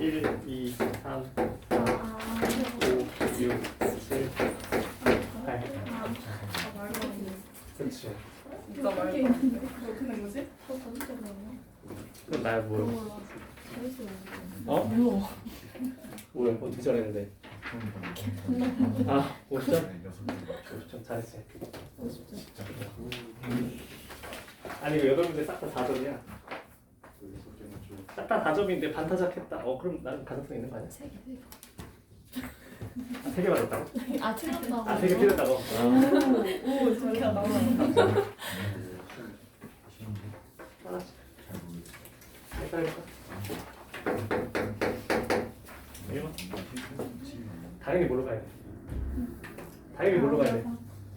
1, 2, 3, 4, 5, 6, 7, 8. 그렇지. 진짜 말도 안 돼. 어떻게 된 거지? 그럼 나야 뭐야? 어? 몰라. 뭐야? 어떻게 잘했는데? 아, 50점? 50점 잘했지. 아니 이거 8문제 싹 다 4점이야. 싹 다 4점인데 반타작했다. 그럼 나는 가능성 있는 거 아니야? 3개 맞았다고? 아 틀렸다고. 3개 틀렸다고? 오, 저기가 나와. 하나씩. 헷갈릴까? 1번. 당연히 뭘로 가야 돼? 당연히 뭘로 가야 돼?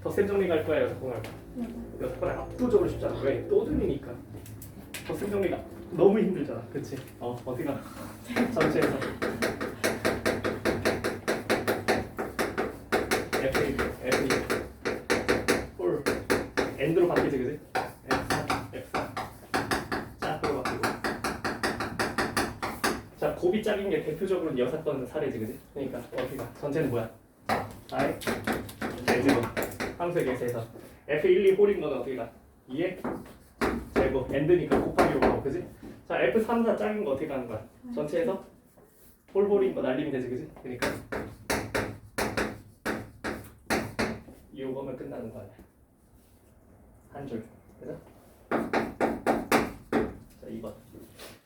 더 센 정리 갈 거야, 여섯 번 갈 거야? 여섯 번에 압도적으로 쉽잖아. 왜? 또 들리니까. 더 센 정리가 너무 힘들잖아. 그치? 어디 가? 전체에서. F1, F2, 홀. 엔드로 바뀌지, 그지? F4, F4. 짝으로 바뀌고. 자, 곱이 짝인 게 대표적으로 6번 사례지, 그지? 그러니까 어디가? 전체는 뭐야? I, L제곱. 함수의 개수에서 F1, 2 홀인 거는 어떻게 가? 2에 제곱. 엔드니까 곱하기로 가고, 그지? 자, F3, 4 짝인 거 어떻게 가는 거야? 전체에서 홀인 거 날리면 되지, 그지? 그러니까 요거면 끝나는 거 아니야? 한 줄. 그죠? 자, 2번.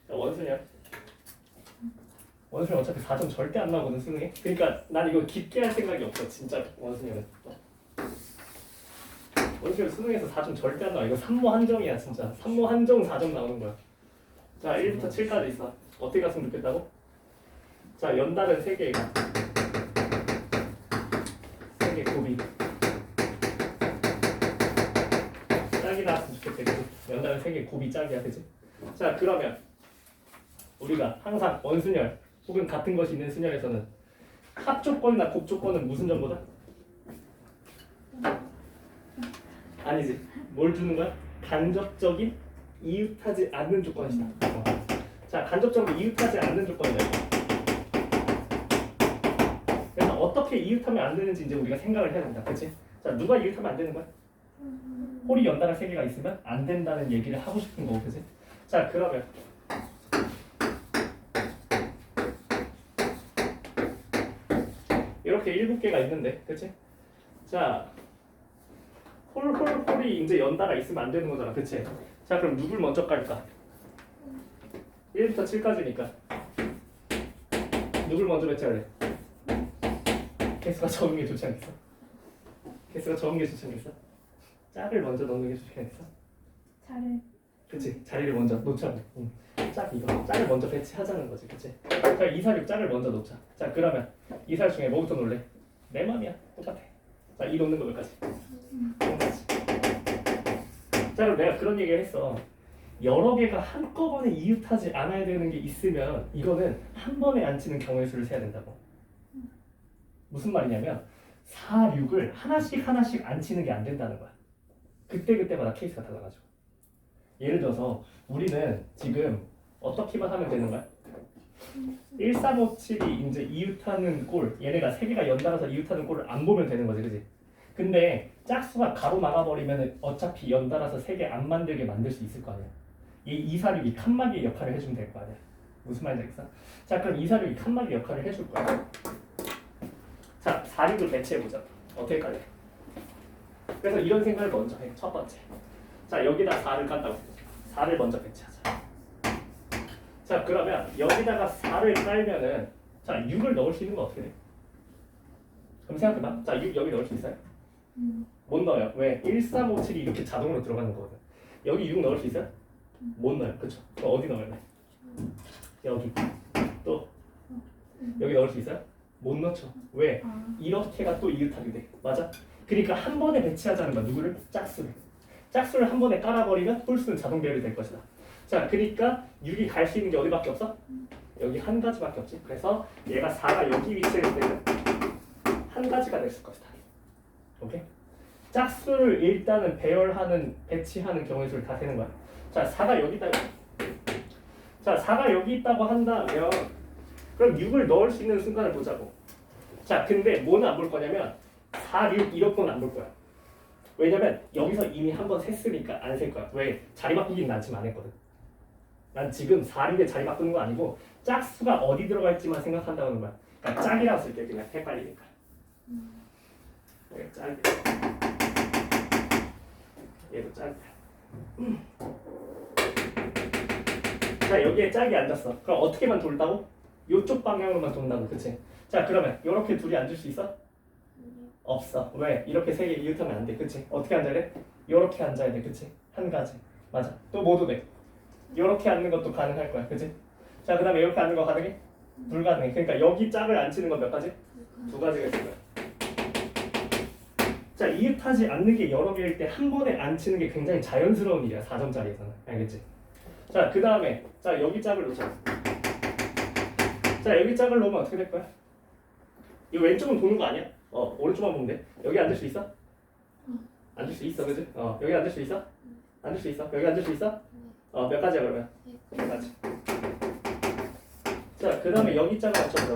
자, 원순열. 원순열 어차피 4점 절대 안 나오거든, 수능에. 그러니까 난 이거 깊게 할 생각이 없어, 진짜 원순열은. 원순열 수능에서 4점 절대 안 나와. 이거 산모 한정이야, 진짜. 산모 한정 4점 나오는 거야. 자, 1부터 7까지 있어. 어떻게 갔으면 좋겠다고? 자, 연달은 3개가 3개 곱이 짝이 나왔으면 좋겠다. 연달은 3개 곱이 짝이야, 그치? 자, 그러면 우리가 항상 원순열 혹은 같은 것이 있는 순열에서는 합조건이나 곱조건은 무슨 점보다? 아니지. 뭘 주는 거야? 간접적인 이웃하지 않는 조건이다. 자, 간접적으로 이웃하지 않는 조건이다. 그래서 어떻게 이웃하면 안 되는지 이제 우리가 생각을 해야 된다. 그치? 자, 누가 이웃하면 안 되는 거야? 홀이 연달아 3개가 있으면 안 된다는 얘기를 하고 싶은 거고, 그치? 자, 그러면 이렇게 7개가 있는데, 그치? 자, 홀이 이제 연달아 있으면 안 되는 거잖아, 그치? 자, 그럼 누굴 먼저 깔까? 1부터 7까지니까 누굴 먼저 배치할래? 개수가 적은 게 좋지 않겠어? 개수가 적은 게 좋지 않겠어? 짝을 먼저 넣는 게 좋지 않겠어? 잘해. 그치? 자리를 먼저 놓자고. 짝 이거. 짝을 먼저 배치하자는 거지, 그치? 자, 2, 4, 6 짝을 먼저 놓자. 자, 그러면 2, 4, 6 중에 뭐부터 놓을래? 내 맘이야. 똑같아. 자, 이 놓는 거 몇 가지? 한 가지. 자, 그럼 내가 그런 얘기를 했어. 여러 개가 한꺼번에 이웃하지 않아야 되는 게 있으면 이거는 한 번에 안 치는 경우의 수를 세야 된다고. 무슨 말이냐면 4, 6을 하나씩 안 치는 게 안 된다는 거야. 그때마다 케이스가 달라가지고. 예를 들어서 우리는 지금 어떻게만 하면 되는 거야? 1, 3, 5, 7이 이제 이웃하는 꼴, 얘네가 3개가 연달아서 이웃하는 꼴을 안 보면 되는 거지, 그지? 근데 짝수가 가로 나가버리면 어차피 연달아서 3개 안 만들게 만들 수 있을 거 아니야. 이 2, 4, 6이 칸막이 역할을 해주면 될 거 아니야. 무슨 말인지 알겠어? 자, 그럼 2, 4, 6이 칸막이 역할을 해줄 거야. 자, 4, 6을 배치해보자. 어떻게 깔래? 그래서 이런 생각을 먼저 해. 첫 번째. 자, 여기다 4를 깐다고. 4를 먼저 배치하자. 자, 그러면 여기다가 4를 깔면은 자, 6을 넣을 수 있는 건 어떻게 돼? 그럼 생각해봐. 자, 6 여기 넣을 수 있어요? 못 넣어요. 왜? 1, 3, 5, 7이 이렇게 자동으로 들어가는 거거든. 여기 6 넣을 수 있어요? 못 넣어요. 그쵸? 그럼 어디 넣을래? 여기. 또 여기 넣을 수 있어요? 못 넣죠. 왜? 이렇게가 또 이웃하게 돼. 맞아? 그러니까 한 번에 배치하자는 거야. 누구를? 짝수를. 짝수를 한 번에 깔아버리면 홀수는 자동 배열이 될 것이다. 자, 그러니까 6이 갈 수 있는 게 어디밖에 없어? 여기 한 가지밖에 없지. 그래서 얘가 4가 여기 위치에 있을 때는 한 가지가 됐을 것이다. 오케이? 짝수를 일단은 배열하는, 배치하는 경우의 수를 다 세는 거야. 자, 4가 여기 있다. 자, 4가 여기 있다고 한다면 그럼 6을 넣을 수 있는 순간을 보자고. 자, 근데 뭐는 안 볼 거냐면 4, 6 이렇게는 안 볼 거야. 왜냐면 여기서 이미 한 번 셌으니까 안 셀 거야. 왜? 자리 바꾸기는 난 지금 안 했거든. 난 지금 4, 6에 자리 바꾸는 거 아니고 짝수가 어디 들어갈지만 생각한다는 거야. 그러니까 짝이라고 쓸게. 그냥 헷갈리니까. 네, 짝이. 얘도 짝이야. 자, 여기에 짝이 앉았어. 그럼 어떻게만 돌다고? 이쪽 방향으로만 돈다고, 그치? 자, 그러면 이렇게 둘이 앉을 수 있어? 없어. 왜? 이렇게 세 개 이웃하면 안 돼, 그치? 어떻게 앉아야 돼? 이렇게 앉아야 돼, 그치? 한 가지. 맞아. 또 뭐도 돼. 이렇게 앉는 것도 가능할 거야, 그치? 자, 그 다음에 이렇게 앉는 거 가능해? 불가능해. 그러니까 여기 짝을 안 치는 건 몇 가지? 두 가지가 있을 거야. 자, 이웃하지 않는 게 여러 개일 때 한 번에 안 치는 게 굉장히 자연스러운 일이야, 4점짜리에서는. 알겠지? 자, 그 다음에 자, 여기 짝을 놓자. 자, 여기 짝을 놓으면 어떻게 될 거야? 이 왼쪽은 도는 거 아니야? 오른쪽만 보면 돼. 여기 앉을 수 있어? 앉을 수 있어, 그지? 여기 앉을 수 있어? 앉을 수 있어? 여기 앉을 수 있어? 몇 가지야 그러면? 몇 가지. 자, 그 다음에 여기 짝을 앉혀보자.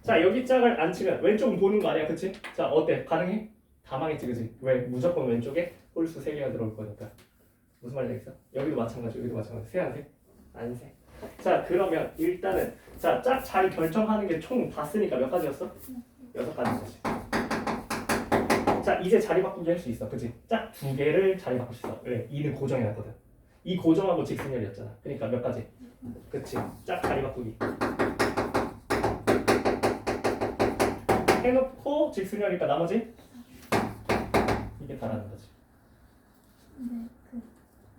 자, 여기 짝을 안 치면 왼쪽은 보는 거 아니야, 그치? 자, 어때? 가능해? 다 망했지, 그치? 왜? 무조건 왼쪽에 홀수 3개가 들어올 거니까. 무슨 말인지 알겠어? 여기도 마찬가지, 여기도 마찬가지. 세 안 세? 안 세. 자, 그러면 일단은 자, 짝 자리 결정하는 게 총 다 쓰니까 몇 가지였어? 6가지지. 자, 이제 자리 바꾸기 할 수 있어, 그치? 짝 2개를 자리 바꿀 수 있어. 왜? 2는 고정해놨거든. 이 고정하고 직선열이었잖아. 그러니까 몇 가지? 그치? 짝 자리 바꾸기. 해놓고 직선열이니까 나머지? 이게 다라는 거지. 근데 그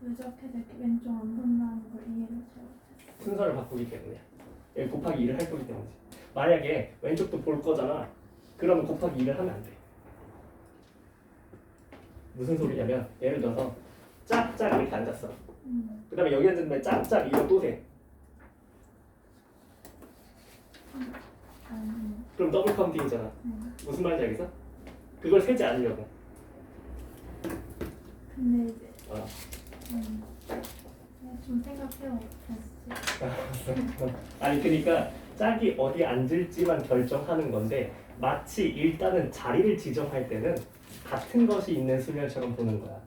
누적해서 이렇게 왼쪽 안 본다는 걸 이해를 잘 못했어. 순서를 바꾸기 때문이야. 여기 곱하기 2를 할 거기 때문이지. 만약에 왼쪽도 볼 거잖아. 그러면 곱하기 2를 하면 안 돼. 무슨 소리냐면 예를 들어서 짝짝 이렇게 앉았어. 그 다음에 여기 앉았는데 짝짝 이거 또 세. 그럼 더블 카운팅이잖아. 무슨 말인지 알겠어? 그걸 세지 않으려고. 근데 이제 어. 좀 생각해요. 아니 그러니까 짝이 어디 앉을지만 결정하는 건데 마치 일단은 자리를 지정할 때는 같은 것이 있는 수열처럼 보는 거야.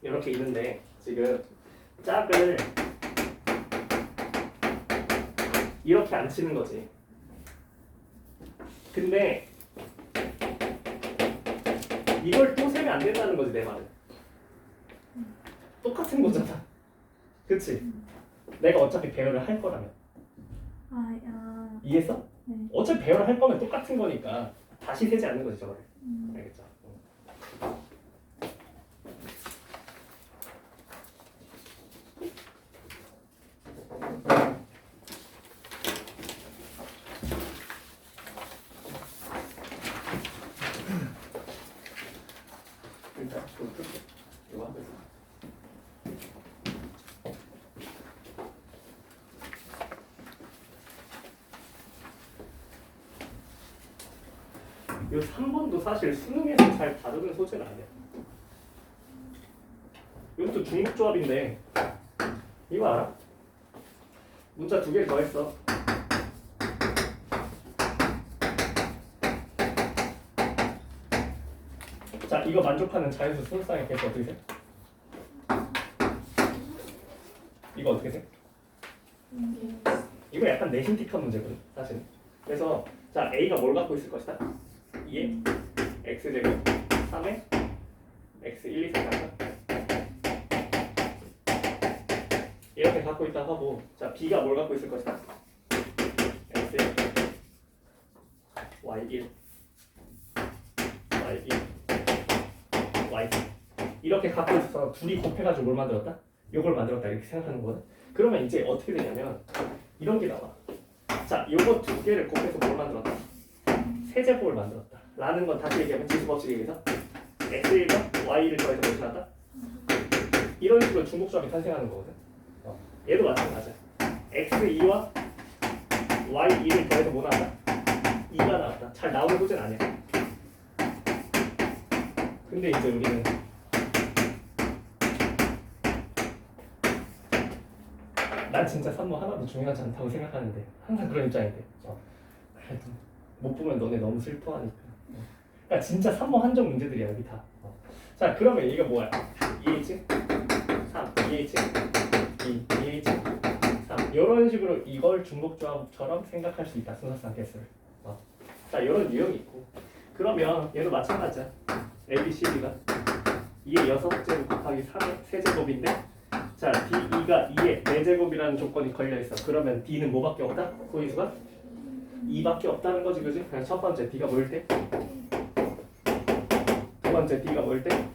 이렇게 있는데 지금 짝을 이렇게 안 치는 거지. 근데 이걸 또 세면 안 된다는 거지, 내 말은. 똑같은 거잖아. 그치? 내가 어차피 배열을 할 거라면. 이해했어? 네. 어차피 배열을 할 거면 똑같은 거니까 다시 세지 않는 거지, 저거를. 알겠죠? 일단 좀 풀게. 이거 하고 있어. 이 3번도 사실 수능에서 잘 다루는 소재는 아니야. 이것도 중복조합인데 이거 알아? 문자 2개를 더했어. 자, 이거 만족하는 자연수 수능상의 개수 어떻게 돼? 이거 어떻게 돼? 이거 약간 내심틱한 문제거든, 사실. 그래서 자, A가 뭘 갖고 있을 것이다? 2에 X제곱 3에 X 1, 2, 3 갖다 이렇게 갖고 있다 하고, 자, B가 뭘 갖고 있을 것이다? X Y 1 Y 1 Y 이렇게 갖고 있어서 둘이 곱해가지고 뭘 만들었다? 요걸 만들었다 이렇게 생각하는 거거든. 그러면 이제 어떻게 되냐면 이런 게 나와. 자, 요거 2개를 곱해서 뭘 만들었다? 세제곱을 만들었다 라는 건 다시 얘기하면 지수법칙에 의해서 X1과 Y1을 더해서 뭘 나왔다? 이런 식으로 중복조합이 탄생하는 거거든. 얘도 마찬가지야. X2와 Y2를 더해서 뭐 나왔다? 2가 나왔다. 잘 나오는 소재는 아니야. 근데 이제 우리는 난 진짜 3번 하나도 중요하지 않다고 생각하는데 항상 그런 입장인데 그래도 못 보면 너네 너무 슬퍼하니까 그러니까 진짜 3번 한정 문제들이야 여기 다 자 그러면 이거 뭐야 2H 3 2H 2 2H 3 이런 식으로 이걸 중복조합처럼 생각할 수 있다 순서상 개수를 자 이런 유형이 있고 그러면 얘도 마찬가지야 A, B, C, D가 2의 6제곱 곱하기 3의 세제곱인데 자 D2가 2의 4제곱이라는 조건이 걸려있어 그러면 D는 뭐밖에 없다? 소위수가 2밖에 없다는 거지 그지? 그냥 첫 번째 D가 뭐일 때? 두 번째 D가 뭐일 때?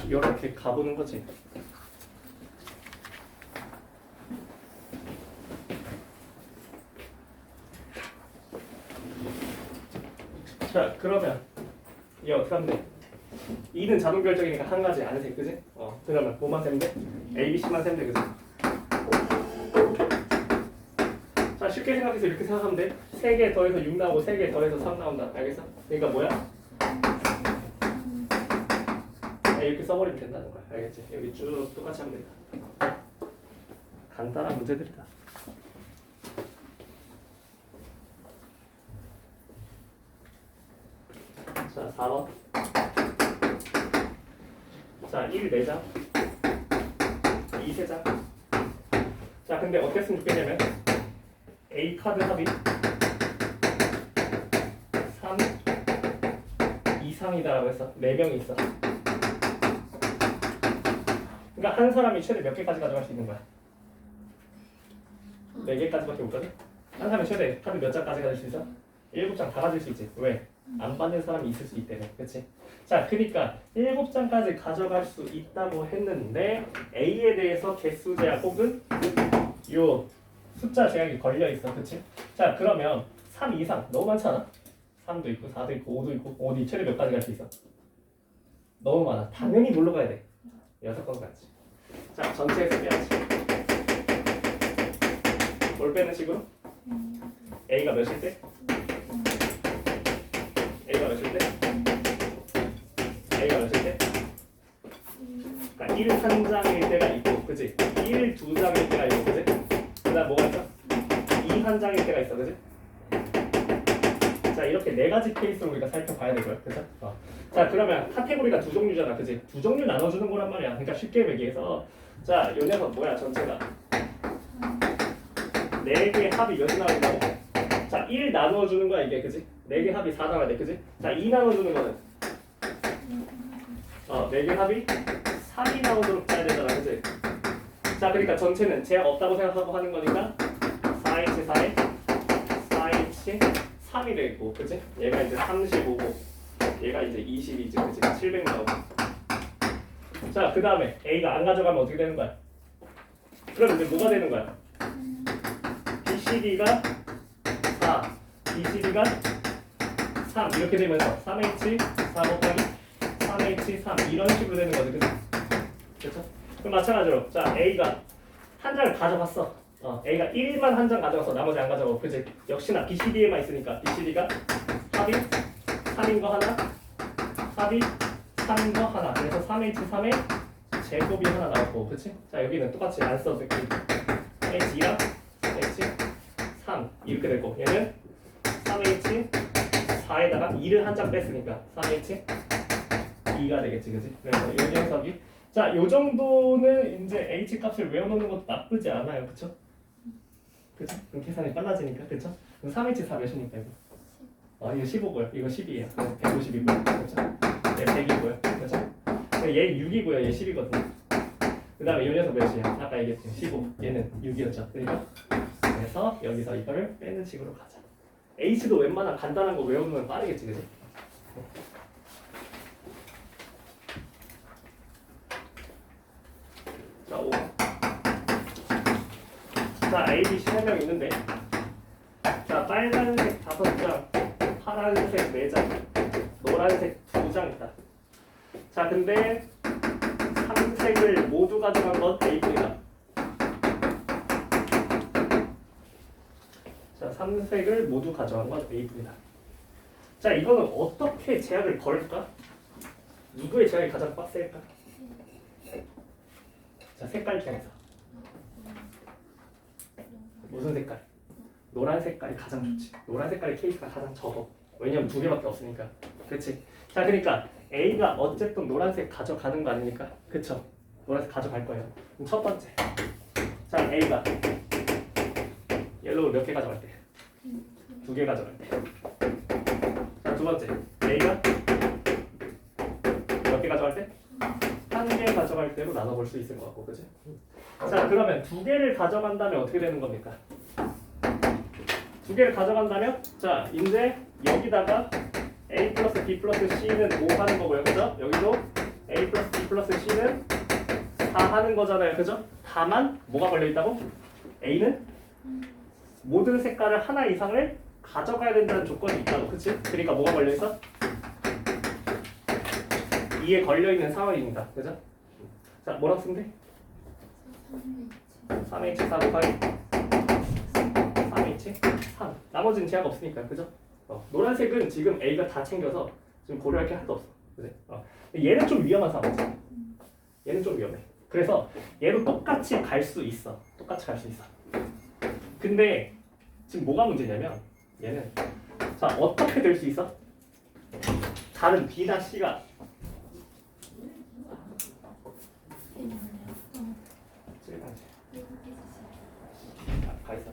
이렇게 가보는 거지. 자 그러면 얘 어떻게 하면 돼? 2는 자동 결정이니까 한 가지 안 세, 그지? 그러면 뭐만 세면 돼? A, B, C만 세면 돼, 그지? 자 쉽게 생각해서 이렇게 생각하면 돼. 3개 더해서 6 나오고 3개 더해서 3 나온다. 알겠어? 그러니까 뭐야? 이렇게 써버리면 된다는 거야. 알겠지? 여기 쭉 똑같이 하면 된다. 간단한 문제들이다. 자, 4번. 자, 1 4장. 2 3장. 자, 근데 어떻게 했으면 좋겠냐면 A 카드 합이 3 이상이다라고 했어. 4명이 있어. 그러니까 한 사람이 최대 몇 개까지 가져갈 수 있는 거야? 4개까지밖에 못 가져? 한 사람이 최대 카드 몇 장까지 가질 수 있어? 7장 다 가질 수 있지. 왜? 안 받는 사람이 있을 수 있기 때문에. 그치? 자, 그러니까 7장까지 가져갈 수 있다고 했는데 A에 대해서 개수 제약 혹은 요 숫자 제약이 걸려 있어. 그치? 자, 그러면 3 이상 너무 많잖아? 3도 있고 4도 있고 5도 있고 어디 최대 몇 가지 갈 수 있어? 너무 많아. 당연히 뭘로 가야 돼? 6건 가야지. 자, 전체에서 빼야지. 뭘 빼는 식으로? A가 몇일 때? A가 몇일 때? A가 몇일 때? 그러니까 1 1장일 때가 있고, 그치? 1 2장일 때가 있고, 그치? 그 다음 뭐가 있어? 2 1장일 때가 있어, 그치? 자, 이렇게 4가지 케이스로 우리가 살펴봐야 되고요, 그죠? 자, 그러면 카테고리가 2종류잖아, 그치? 2종류 나눠주는 거란 말이야. 그러니까 쉽게 얘기해서 자, 요 녀석 뭐야, 전체가? 4개의 합이 몇이 나온다고? 자, 1 나눠주는 거야, 이게, 그치? 4개 합이 4 나와야 돼, 그치? 자, 2 나눠주는 거는? 4개 합이 3이 나오도록 짜야 되잖아, 그치? 자, 그러니까 전체는 제약 없다고 생각하고 하는 거니까 4H 4에 4H 3이 되겠고, 그치? 얘가 이제 35고 얘가 이제 22지, 그치? 700 나오고. 자, 그 다음에 A가 안 가져가면 어떻게 되는 거야? 그럼 이제 뭐가 되는 거야? BCD가 4, BCD가 3 이렇게 되면서 3H 4 곱하기 3H 3 이런 식으로 되는 거지, 그치? 그렇죠? 그럼 마찬가지로 자 A가 한 장을 가져갔어. A가 1만 한 장 가져가서 나머지 안 가져가고, 그치? 역시나 BCD에만 있으니까 BCD가 합이 3인 거 하나, 합이 3인 거 하나. 그래서 3H3의 제곱이 하나 나왔고, 그치? 자, 여기는 똑같이 안 써도 되고 H2랑 H3 이렇게 되고, 얘는 3H4에다가 2를 한 장 뺐으니까 3H2가 되겠지, 그치? 그래서 이 녀석이 자, 요 정도는 이제 H 값을 외워놓는 것도 나쁘지 않아요, 그쵸? 그쵸? 그럼 계산이 빨라지니까, 그쵸? 그럼 3H4 몇이니까 이거? 이거 15고요. 이거 10이에요. 150이고요. 그렇죠? 얘 100이고요. 그렇죠? 얘 6이고요. 얘 10이거든요. 그 다음에 이 녀석 몇이에요? 아까 얘기했죠. 15. 얘는 6이었죠. 그러니까 그래서 여기서 이거를 빼는 식으로 가자. H도 웬만한 간단한 거 외우면 빠르겠지, 그치? 자, 5. 자, A, B, C 3명 있는데 자, 빨간색 5장, 파란색 4장, 노란색 2장 있다. 자, 근데 3색을 모두 가져간 건 A뿐이다. 3색을 모두 가져간 건 A뿐이다. 자, 이거는 어떻게 제약을 걸까? 누구의 제약이 가장 빡셀까? 자, 색깔 중에서 무슨 색깔? 노란 색깔이 가장 좋지. 노란 색깔의 케이스가 가장 적어. 왜냐면 두 개밖에 없으니까. 그렇지? 자, 그러니까 A가 어쨌든 노란색 가져가는 거 아닙니까? 그쵸? 노란색 가져갈 거예요. 그럼 첫 번째. 자, A가 옐로우 몇 개 가져갈 때? 2개 가져갈 때. 자, 두 번째. A가 몇 개 가져갈 때? 1개 가져갈 때로 나눠볼 수 있을 것 같고, 그치? 자, 그러면 2개를 가져간다면 어떻게 되는 겁니까? 2개를 가져간다면, 자, 이제 여기다가 A 플러스 B 플러스 C는 5 하는 거고요, 그죠? 여기도 A 플러스 B 플러스 C는 4 하는 거잖아요, 그죠? 다만 뭐가 걸려있다고? A는 모든 색깔을 하나 이상을 가져가야 된다는 조건이 있다고, 그치? 그러니까 뭐가 걸려있어? 2에 걸려있는 상황입니다, 그죠? 자, 뭐라고 쓰면 돼? 3H4 곱하기 3H 3. 나머지는 제약 없으니까, 그죠? 노란색은 지금 A가 다 챙겨서 지금 고려할 게 하나도 없어. 그래? 얘는 좀 위험한 상황이지. 얘는 좀 위험해. 그래서 얘도 똑같이 갈 수 있어. 똑같이 갈 수 있어. 근데 지금 뭐가 문제냐면 얘는 자 어떻게 될 수 있어? 다른 B나 C가 가 있어.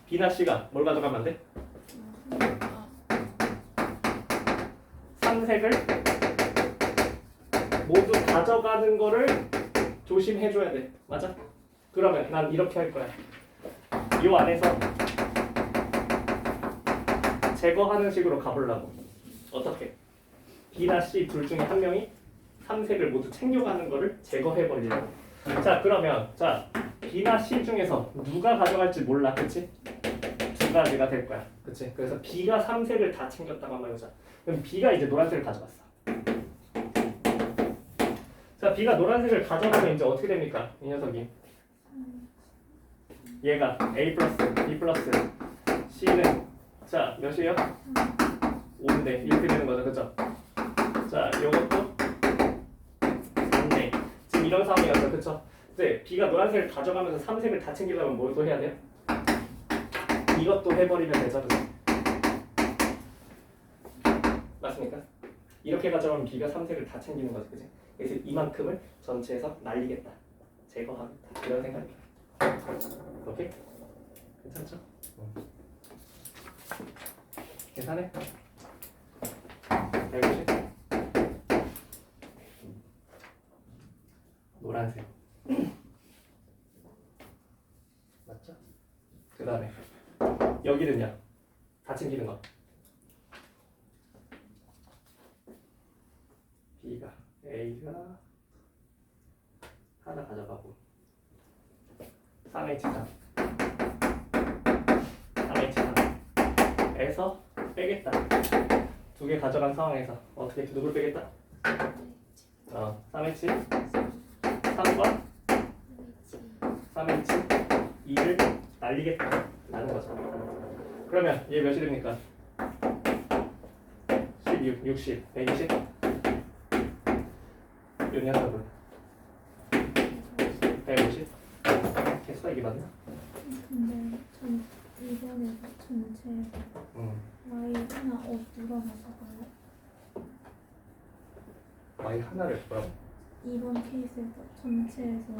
B나 C가 뭘 가져가면 안 돼? 3색을 모두 가져가는 거를 조심해줘야 돼. 맞아? 그러면 난 이렇게 할 거야. 이 안에서 제거하는 식으로 가보려고. 어떻게? B나 C 둘 중에 한 명이 3색을 모두 챙겨가는 거를 제거해버리려고. 자, 그러면 자 B나 C 중에서 누가 가져갈지 몰라, 그치? 두 가지가 될 거야, 그치? 그래서 B가 3색을 다 챙겼다고 한번 해보자. 그럼 B가 이제 노란색을 가져갔어. 자, B가 노란색을 가져가면 이제 어떻게 됩니까? 이 녀석이 얘가 A 플러스 B 플러스 C는 자 몇이에요? 5인데 이렇게 되는 거죠, 그죠? 자, 요것도 3네. 지금 이런 상황이었죠, 그쵸? 이제 B가 노란색을 가져가면서 3색을 다 챙기려면 뭘 또 해야 돼요? 이것도 해버리면 되죠, 그죠? 맞습니까? 이렇게 가져가면 B가 3색을 다 챙기는 거지, 그지? 그래서 이만큼을 전체에서 날리겠다, 제거하겠다, 이런 생각이에요. 오케이? 괜찮죠? 계산해? 150 노란색 맞죠? 그 다음에 여기는요 다 챙기는 거 B가 A가 하나 가져가고 3H4 3H4에서 빼겠다. 2개 가져간 상황에서 어떻게 누굴 빼겠다? 3H 3과 3H 2를 날리겠다 라는 거죠. 그러면 얘 몇이 됩니까? 16, 60, 120 요 녀석은 150 개수가 이게 맞나? 근데 이번에 전체에서 Y 하나 누가 가져가요? Y 하나를 뭐라고? 이번 케이스에서 전체에서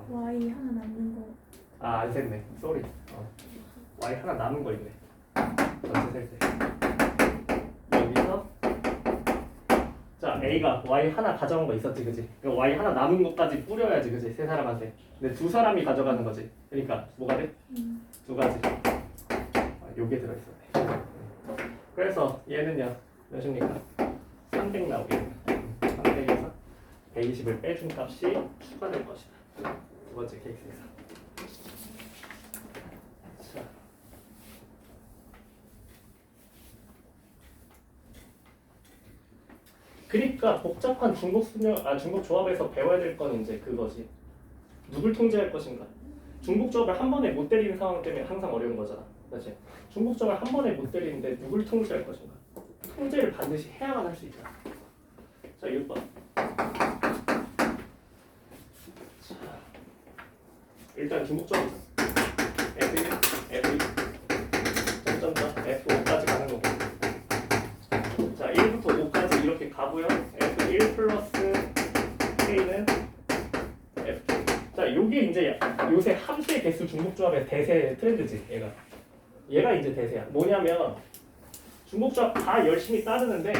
Y 하나 남는 거. 안 샜네. 쏘리. Y 하나 남은 거 있네. 전체 셀 때. 여기서 자 A가 Y 하나 가져간 거 있었지, 그지? Y 하나 남은 것까지 뿌려야지, 그지? 세 사람한테. 근데 두 사람이 가져가는 거지. 그러니까 뭐가 돼? 두 가지. 요게 들어있었네. 그래서 얘는요 몇입니까? 300 나오겠네. 300에서 120을 빼준 값이 추가될 것이다. 두 번째 케이스에서. 자. 그러니까 복잡한 중복 조합에서 배워야 될 건 이제 그거지. 누굴 통제할 것인가? 중복조합을 한 번에 못 때리는 상황 때문에 항상 어려운 거잖아. 그렇지? 중복조합을 한 번에 못 때리는데 누굴 통제할 것인가? 통제를 반드시 해야만 할 수 있다. 자, 6번. 자, 일단 중복조합 F1, F2, 점점점 F5까지 가는 거고. 자, 1부터 5까지 이렇게 가고요. F1 플러스 K는 F2. 자, 요게 이제 요새 함수의 개수 중복조합의 대세 트렌드지. 얘가 이제 대세야. 뭐냐면 중복조합 다 열심히 따르는데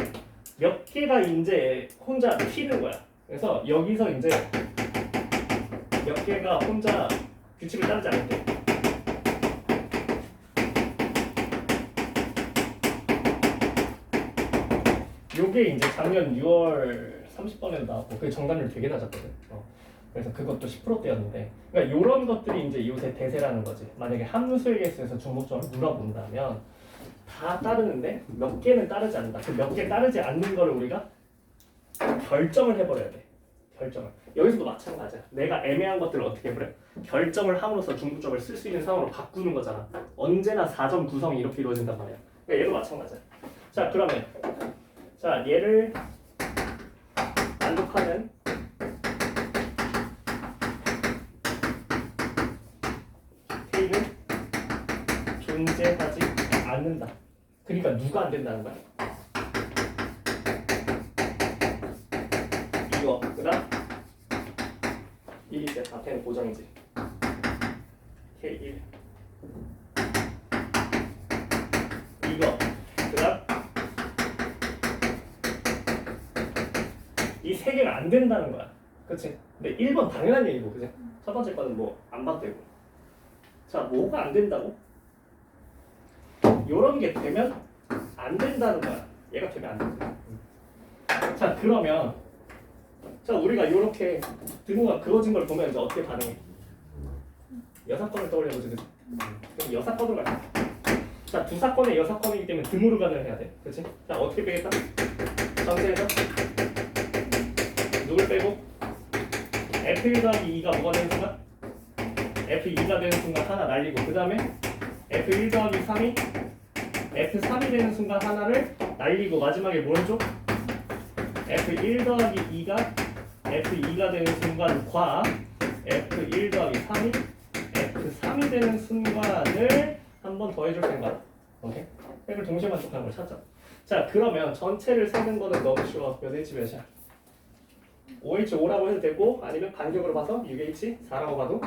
몇 개가 이제 혼자 튀는 거야. 그래서 여기서 이제 몇 개가 혼자 규칙을 따르지 않을 때 요게 이제 작년 6월 30번에도 나왔고 그게 정답률 되게 낮았거든. 그래서 그것도 10%대였는데 그러니까 이런 것들이 이제 요새 대세라는 거지. 만약에 함수의 개수에서 중복조합을 물어본다면 다 따르는데 몇 개는 따르지 않는다. 그 몇 개 따르지 않는 거를 우리가 결정을 해버려야 돼. 결정을. 여기서도 마찬가지야. 내가 애매한 것들을 어떻게 해버려? 결정을 함으로써 중복조합을 쓸 수 있는 상황으로 바꾸는 거잖아. 언제나 4점 구성이 이렇게 이루어진단 말이야. 그러니까 얘도 마찬가지야. 자, 그러면 자, 얘를 만족하는 K는 존재하지 않는다. 그러니까 누가 안 된다는 거야? 이거 그다음 1이제 앞에는 고정이지. K1 이거 그다음 이 세 개가 안 된다는 거야. 그치? 근데 1번 당연한 얘기고, 그치? 첫 번째 거는 뭐 안 봐도 되고. 자, 뭐가 안 된다고? 요런 게 되면 안 된다는 거야. 얘가 되면 안 된다. 자, 그러면 자, 우리가 요렇게 등호가 그어진 걸 보면 이제 어떻게 반응해? 여사건을 떠올려보지, 그치? 그럼 여사건으로 갈게. 자, 두 사건의 여사건이기 때문에 등호르간을 해야 돼. 그치? 자, 어떻게 빼겠다? 전체에서 누굴 빼고 F1 더하기 2가 뭐가 되는 순간? F2가 되는 순간 하나 날리고 그 다음에 F1 더하기 3이 F3이 되는 순간 하나를 날리고 마지막에 뭘 줘? F1 더하기 2가 F2가 되는 순간과 F1 더하기 3이 F3이 되는 순간을 한 번 더 해줄 생각. 오케이? 이걸 동시에 만족하는 걸 찾자. 자, 그러면 전체를 세는 거는 너무 쉬워. 몇 H 몇이야? 5H5라고 해도 되고 아니면 간격으로 봐서 6H4라고 봐도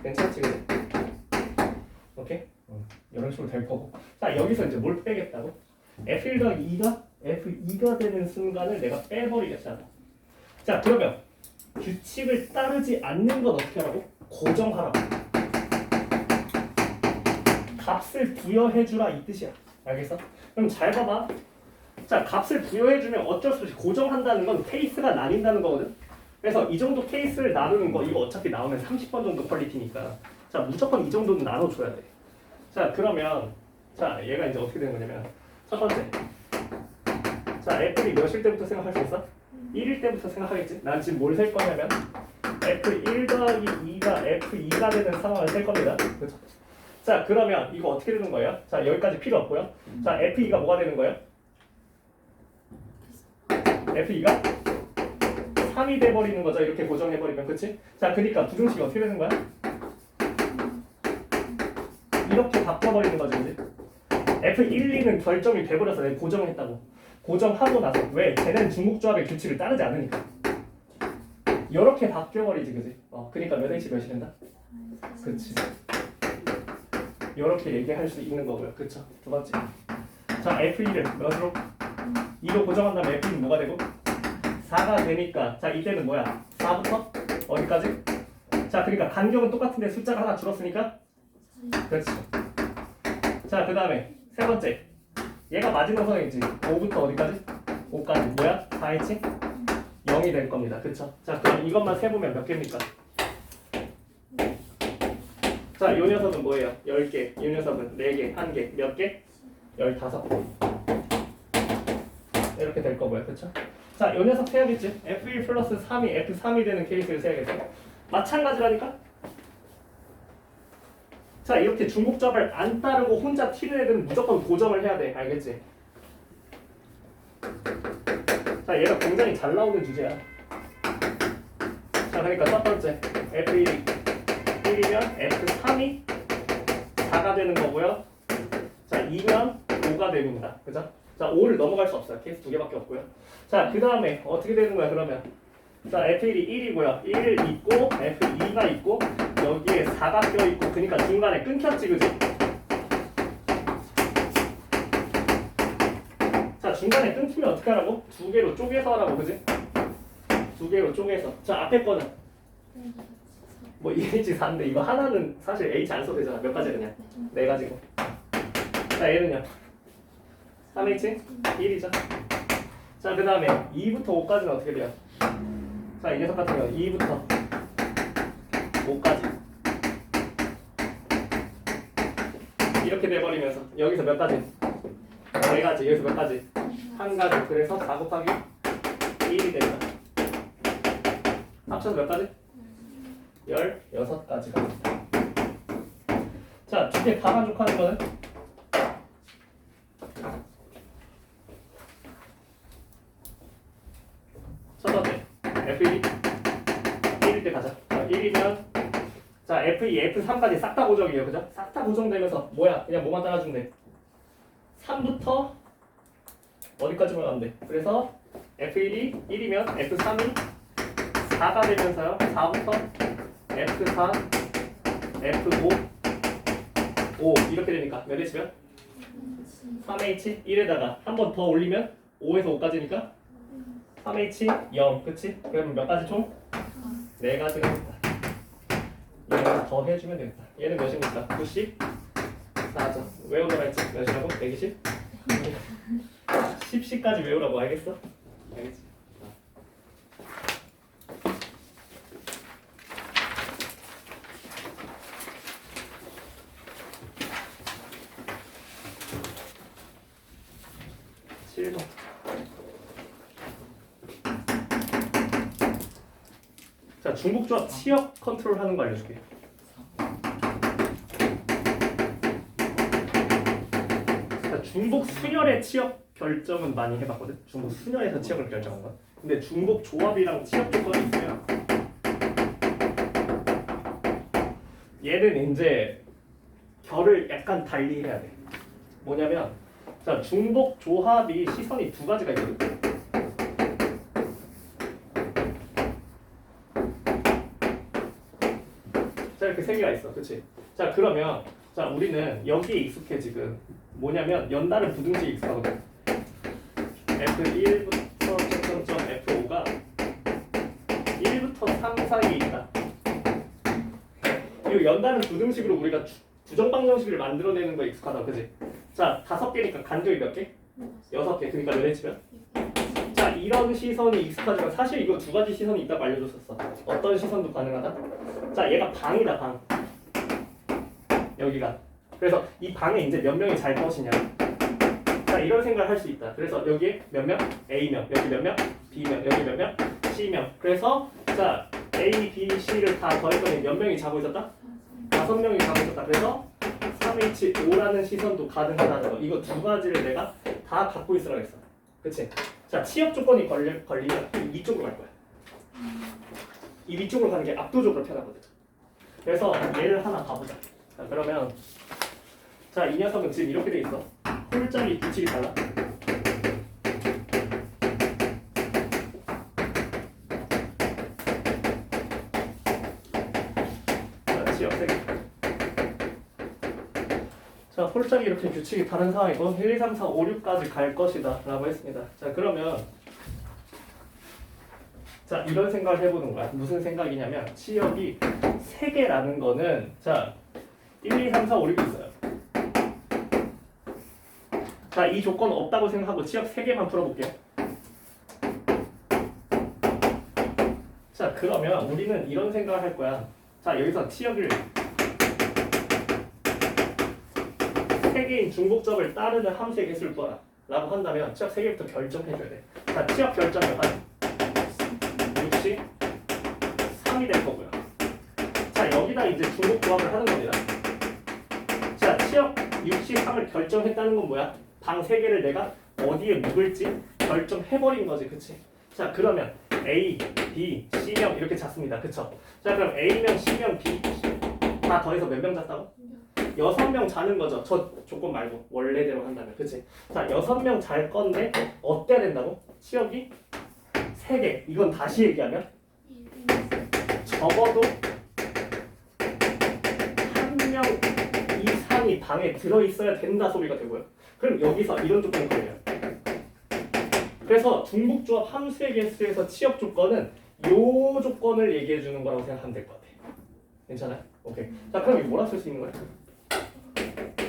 괜찮지, 그치? 오케이? 이런 식으로 될 거고. 자, 여기서 이제 뭘 빼겠다고? F1 더하기 2가 F2가 되는 순간을 내가 빼버리겠잖아. 자, 그러면 규칙을 따르지 않는 건 어떻게 하라고? 고정하라고. 값을 부여해주라 이 뜻이야. 알겠어? 그럼 잘 봐봐. 자, 값을 부여해주면 어쩔 수 없이 고정한다는 건 케이스가 나뉜다는 거거든. 그래서 이 정도 케이스를 나누는 거 이거 어차피 나오면 30번 정도 퀄리티니까 자, 무조건 이 정도는 나눠줘야 돼. 자, 그러면 자, 얘가 이제 어떻게 되는 거냐면 첫 번째 자, F이 몇일 때부터 생각할 수 있어? 1일 때부터 생각하겠지? 난 지금 뭘 셀 거냐면 F1 더하기 2가 F2가 되는 상황을 셀 겁니다. 그렇죠? 자, 그러면 이거 어떻게 되는 거예요? 자, 여기까지 필요 없고요. 자, F2가 뭐가 되는 거예요? F2가 3이 돼버리는 거죠. 이렇게 고정해버리면. 그치? 자, 그러니까 부등식이 어떻게 되는 거야? 이렇게 바꿔버리는 거죠. 그치? F1, 2는 결정이 돼버려서 내가 고정했다고. 고정하고 나서 왜? 쟤는 중복조합의 규칙을 따르지 않으니까. 이렇게 바뀌어버리지. 그치? 그러니까 몇 H 몇이 된다? 그치? 이렇게 얘기할 수 있는 거고요. 그쵸? 두 번째. 자, F1을 몇으로? 2로 고정한 다음에 F는 뭐가 되고? 4가 되니까 자, 이때는 뭐야? 4부터 어디까지? 자, 그러니까 간격은 똑같은데 숫자가 하나 줄었으니까 그렇지. 자, 그 다음에 세 번째 얘가 마지노선이지. 5부터 어디까지? 5까지 뭐야? 4H? 0이 될 겁니다. 그쵸? 자, 그럼 이것만 세보면 몇 개입니까? 자, 이 녀석은 뭐예요? 10개, 이 녀석은 4개, 1개, 몇 개? 15개. 이렇게 될 거고요. 그쵸? 자, 이 녀석 세야겠지? F1 플러스 3이 F3이 되는 케이스를 세야겠죠? 마찬가지라니까? 자, 이렇게 중복잡을 안 따르고 혼자 튀는 애들은 무조건 고정을 해야 돼. 알겠지? 자, 얘가 굉장히 잘 나오는 주제야. 자, 그러니까 첫 번째 F1이 1이면 F3이 4가 되는 거고요. 자, 2면 5가 됩니다. 그죠? 자, 5를 넘어갈 수 없어요. 케이스 두 개밖에 없고요. 자, 그 다음에 어떻게 되는 거야, 그러면? 자, F1이 1이고요. 1 있고, F2가 있고, 여기에 4가 껴있고, 그러니까 중간에 끊겼지, 그지? 자, 중간에 끊기면 어떻게 하라고? 두 개로 쪼개서 하라고, 그지? 두 개로 쪼개서. 자, 앞에 거는 뭐 2H 4인데 이거 하나는 사실 H 안 써도 되잖아. 몇 가지 그냥? 네 가지고. 자, 얘는요? 3H 1이죠. 자, 그 다음에 2부터 5까지는 어떻게 돼요? 자, 이 녀석 같은 경우는 2부터 5까지 이렇게 돼버리면서 여기서 몇 가지? 네 가지. 여기서 몇 가지? 한 가지. 그래서 4 곱하기 1이 됩니다. 합쳐서 몇 가지? 16가지가 됩니다. 자, 두 개 다 만족하는 거는? 첫 번째 F1이 1일 때 가자. 자, 1이면 자, F2, F3까지 싹 다 고정이에요. 그죠? 싹 다 고정되면서 뭐야? 그냥 뭐만 따라주면 돼. 3부터 어디까지만 가면 돼. 그래서 F1이 1이면 F3이 4가 되면서요. 4부터 F4, F5, 5 이렇게 되니까 몇 H면? 3H 1에다가 한 번 더 올리면 5에서 5까지니까 3H 0, 그치? 그러면 몇 가지 총? 4가지가 됩니다. 얘는 더 해주면 되겠다. 얘는 몇입니까? 94죠. 외우라고 했지? 몇이라고? 120? 10시까지 외우라고. 알겠어? 알겠지? 7번. 자, 중복조합 치역 컨트롤 하는 거 알려줄게. 자, 중복 순열의 치역 결정은 많이 해봤거든. 중복 순열에서 치역을 결정한 건. 근데 중복 조합이랑 치역 조건이 있어요. 얘는 이제 결을 약간 달리 해야 돼. 뭐냐면, 자, 중복 조합이 시선이 두 가지가 있거든. 자, 이렇게 세 개가 있어. 그치? 자, 그러면 자, 우리는 여기에 익숙해 지금. 뭐냐면 연달은 부등식이 익숙하거든. F1부터 점점점 F5가 1부터 3 사이에 있다. 이 연달은 부등식으로 우리가 부정 방정식을 만들어내는 거에 익숙하다. 그치? 자, 5개니까 간격이 몇 개? 6개. 그러니까 몇 H면? 자, 이런 시선이 익숙하지만 사실 이거 두 가지 시선이 있다고 알려줬었어. 어떤 시선도 가능하다? 자, 얘가 방이다, 방. 여기가. 그래서 이 방에 이제 몇 명이 잘 것이냐. 자, 이런 생각을 할 수 있다. 그래서 여기에 몇 명? A명. 여기 몇 명? B명. 여기 몇 명? C명. 그래서 자, A, B, C를 다 더했더니 몇 명이 자고 있었다? 5명이 자고 있었다. 그래서 3H5라는 시선도 가능하다는 거. 이거 두 가지를 내가 다 갖고 있으라고 했어. 그치? 자, 치역 조건이 걸리면 이쪽으로 갈 거야. 이 위쪽으로 가는 게 압도적으로 편하거든. 그래서 얘를 하나 가보자. 자, 그러면 자, 이 녀석은 지금 이렇게 돼 있어. 홀짝이 규칙이 달라. 자, 치역 세 개. 자, 홀짝이 이렇게 규칙이 다른 상황이고 1, 2, 3, 4, 5, 6까지 갈 것이다 라고 했습니다. 자, 그러면 자, 이런 생각을 해보는 거야. 무슨 생각이냐면 치역이 3개라는 거는 자, 1, 2, 3, 4, 5, 6이 있어요. 자, 이 조건 없다고 생각하고 치역 3개만 풀어볼게요. 자, 그러면 우리는 이런 생각을 할 거야. 자, 여기서 치역을 3개인 중복점을 따르는 함수의 개수를 구하라 라고 한다면 치역 3개부터 결정해줘야 돼. 자, 치역 결정 몇 가지? 6이 3이 될 거고요. 여기다 이제 중복 조합을 하는 겁니다. 자, 치역 63을 결정했다는 건 뭐야? 방 3개를 내가 어디에 묵을지 결정해버린 거지, 그치? 자, 그러면 A, B, C명 이렇게 잤습니다, 그쵸? 자, 그럼 A명, C명, B 다 더해서 몇 명 잤다고? 6명 자는 거죠. 저 조건 말고 원래대로 한다면, 그치? 자, 6명 잘 건데 어때야 된다고? 치역이 3개. 이건 다시 얘기하면 적어도 1명 이상이 방에 들어있어야 된다 소리가 되고요. 그럼 여기서 이런 조건이 걸려요. 그래서 중복조합 함수의 개수에서 치역 조건은 요 조건을 얘기해 주는 거라고 생각하면 될 것 같아요. 괜찮아요? 오케이. 자, 그럼 이거 뭐라 쓸 수 있는 거야?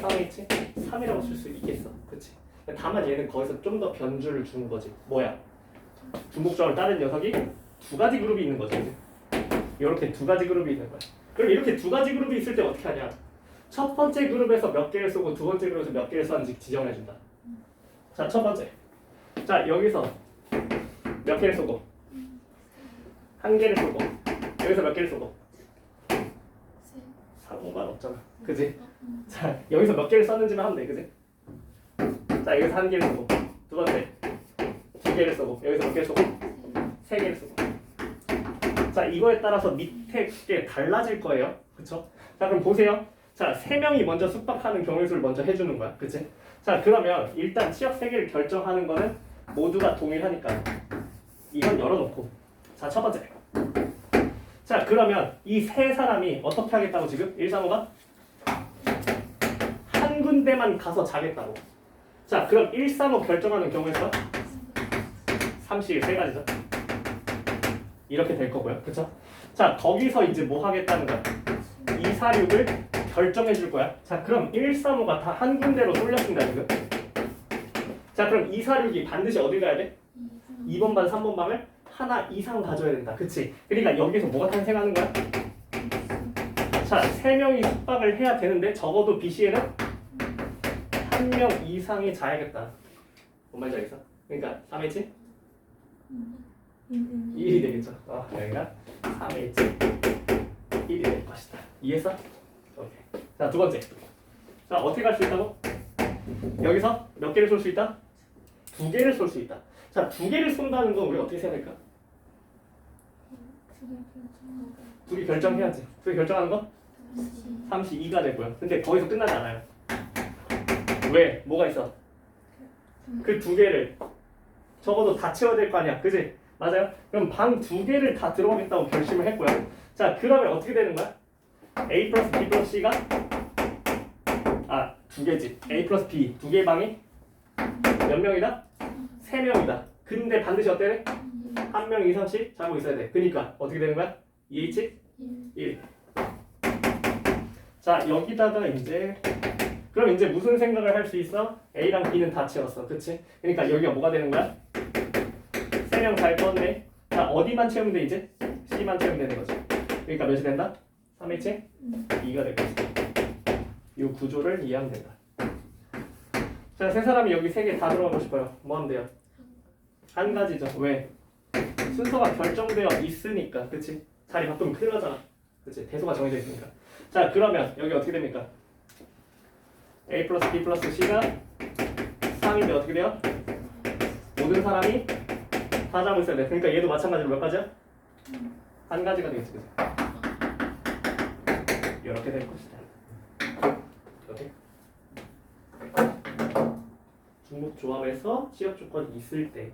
3H? 3이라고 쓸 수 있겠어. 그치? 다만 얘는 거기서 좀 더 변주를 주는 거지. 뭐야? 중복조합을 따른 녀석이 2가지 그룹이 있는 거지. 이렇게 2가지 그룹이 있는 거야. 그럼 이렇게 2가지 그룹이 있을 때 어떻게 하냐? 첫 번째 그룹에서 몇 개를 쓰고 두 번째 그룹에서 몇 개를 쓰는지 지정을 해준다. 자, 첫 번째. 자, 여기서 몇 개를 쏘고 1개를 쏘고 여기서 몇 개를 쏘고 상관없잖아, 그지? 자, 여기서 몇 개를 썼는지만 하면 돼, 그지? 자, 여기서 1개를 쏘고 두 번째 2개를 쏘고 여기서 몇 개를 쏘고 3개를 쏘고. 자, 이거에 따라서 밑에 게 달라질 거예요, 그쵸? 자, 그럼 보세요. 자, 3명이 먼저 숙박하는 경우의 수를 먼저 해주는 거야, 그치? 자, 그러면 일단 치역 3개를 결정하는 거는 모두가 동일하니까 이건 열어놓고. 자, 첫 번째. 자, 그러면 이 세 사람이 어떻게 하겠다고 지금? 135가 한 군데만 가서 자겠다고. 자, 그럼 135 결정하는 경우의 수가 30일 3가지죠. 이렇게 될 거고요, 그쵸? 자, 거기서 이제 뭐 하겠다는 거야? 246을 결정해 줄 거야. 자, 그럼 135가 다 한 군데로 쏠렸습니다, 지금. 자, 그럼 246이 반드시 어디 가야 돼? 2번 반, 3번 방을 하나 이상 가져야 된다. 그치? 그러니까 여기서 뭐가 탄생하는 거야? 자, 3명이 숙박을 해야 되는데 적어도 BC에는 1명 이상이 자야겠다. 뭔 말인지 알겠어? 그러니까 3H? 1이 되겠죠. 여기가 3H 1이 될 것이다. 이해했어? 오케이. 자, 두 번째. 자, 어떻게 갈 수 있다고? 여기서 몇 개를 쏠 수 있다? 2개를 쏠 수 있다. 자, 2개를 쏜다는 건 우리가 어떻게 생각할까? 2개 결정해야지. 2개 결정하는 거? 32가 되고요. 근데 거기서 끝나지 않아요. 왜? 뭐가 있어? 그 2개를 적어도 다 채워야 될 거 아니야. 그지? 맞아요? 그럼 방 2개를 다 들어가겠다고 결심을 했고요. 자, 그러면 어떻게 되는 거야? A 플러스 B 플러스 C가 2개지. A 플러스 B 2개의 방이 몇 명이다? 3명이다. 근데 반드시 어때? 1명 이상씩 자고 있어야 돼. 그러니까 어떻게 되는 거야? 2H 1. 자, 여기다가 이제 그럼 이제 무슨 생각을 할 수 있어? A랑 B는 다 채웠어. 그치? 그러니까 여기가 뭐가 되는 거야? 3명 잘 건데. 자, 어디만 채우면 돼 이제? C만 채우면 되는 거지. 그러니까 몇이 된다? 3H 2가 될 것이다. 이 구조를 이해하면 된다. 자, 세 사람이 여기 3개 다 들어가고 싶어요. 뭐 하면 돼요? 한 가지죠. 왜? 순서가 결정되어 있으니까. 그치? 자리 바꾸면 큰일 나잖아. 그치? 대소가 정해져 있으니까. 자, 그러면 여기 어떻게 됩니까? A 플러스 B 플러스 C가 3인데 어떻게 돼요? 모든 사람이 다 자고 있어야 돼. 그러니까 얘도 마찬가지로 몇 가지야? 한 가지가 되겠지. 그치? 이렇게 될 것이다. 이렇게. 중복 조합에서 치역 조건이 있을 때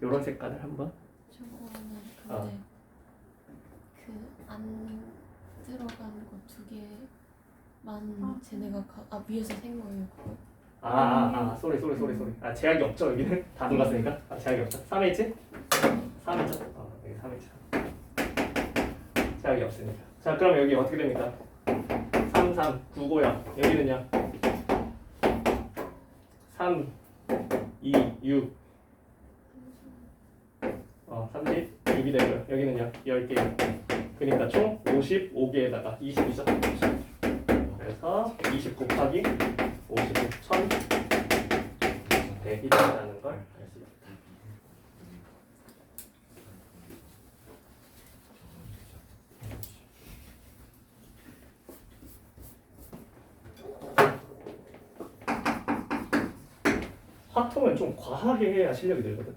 이런 색깔을 한번. 저거는 근데 그 안 들어가는 거 2개만 쟤네가 위에서 센 거예요. 그거. 쏘리. 제약이 없죠, 여기는? 다 들어갔으니까? 제약이 없죠. 3H? 3H죠? 여기 3H. 제약이 없으니까. 자, 그럼 여기 어떻게 됩니까? 3, 3, 9고요. 여기는요? 3, 2, 6. 36이 되고요. 여기는요? 10개. 그러니까 총 55개에다가 20이죠? 그래서 20 곱하기 55, 1000 100이 된다는 걸 알 수 있다. 화통은 좀 과하게 해야 실력이 늘거든.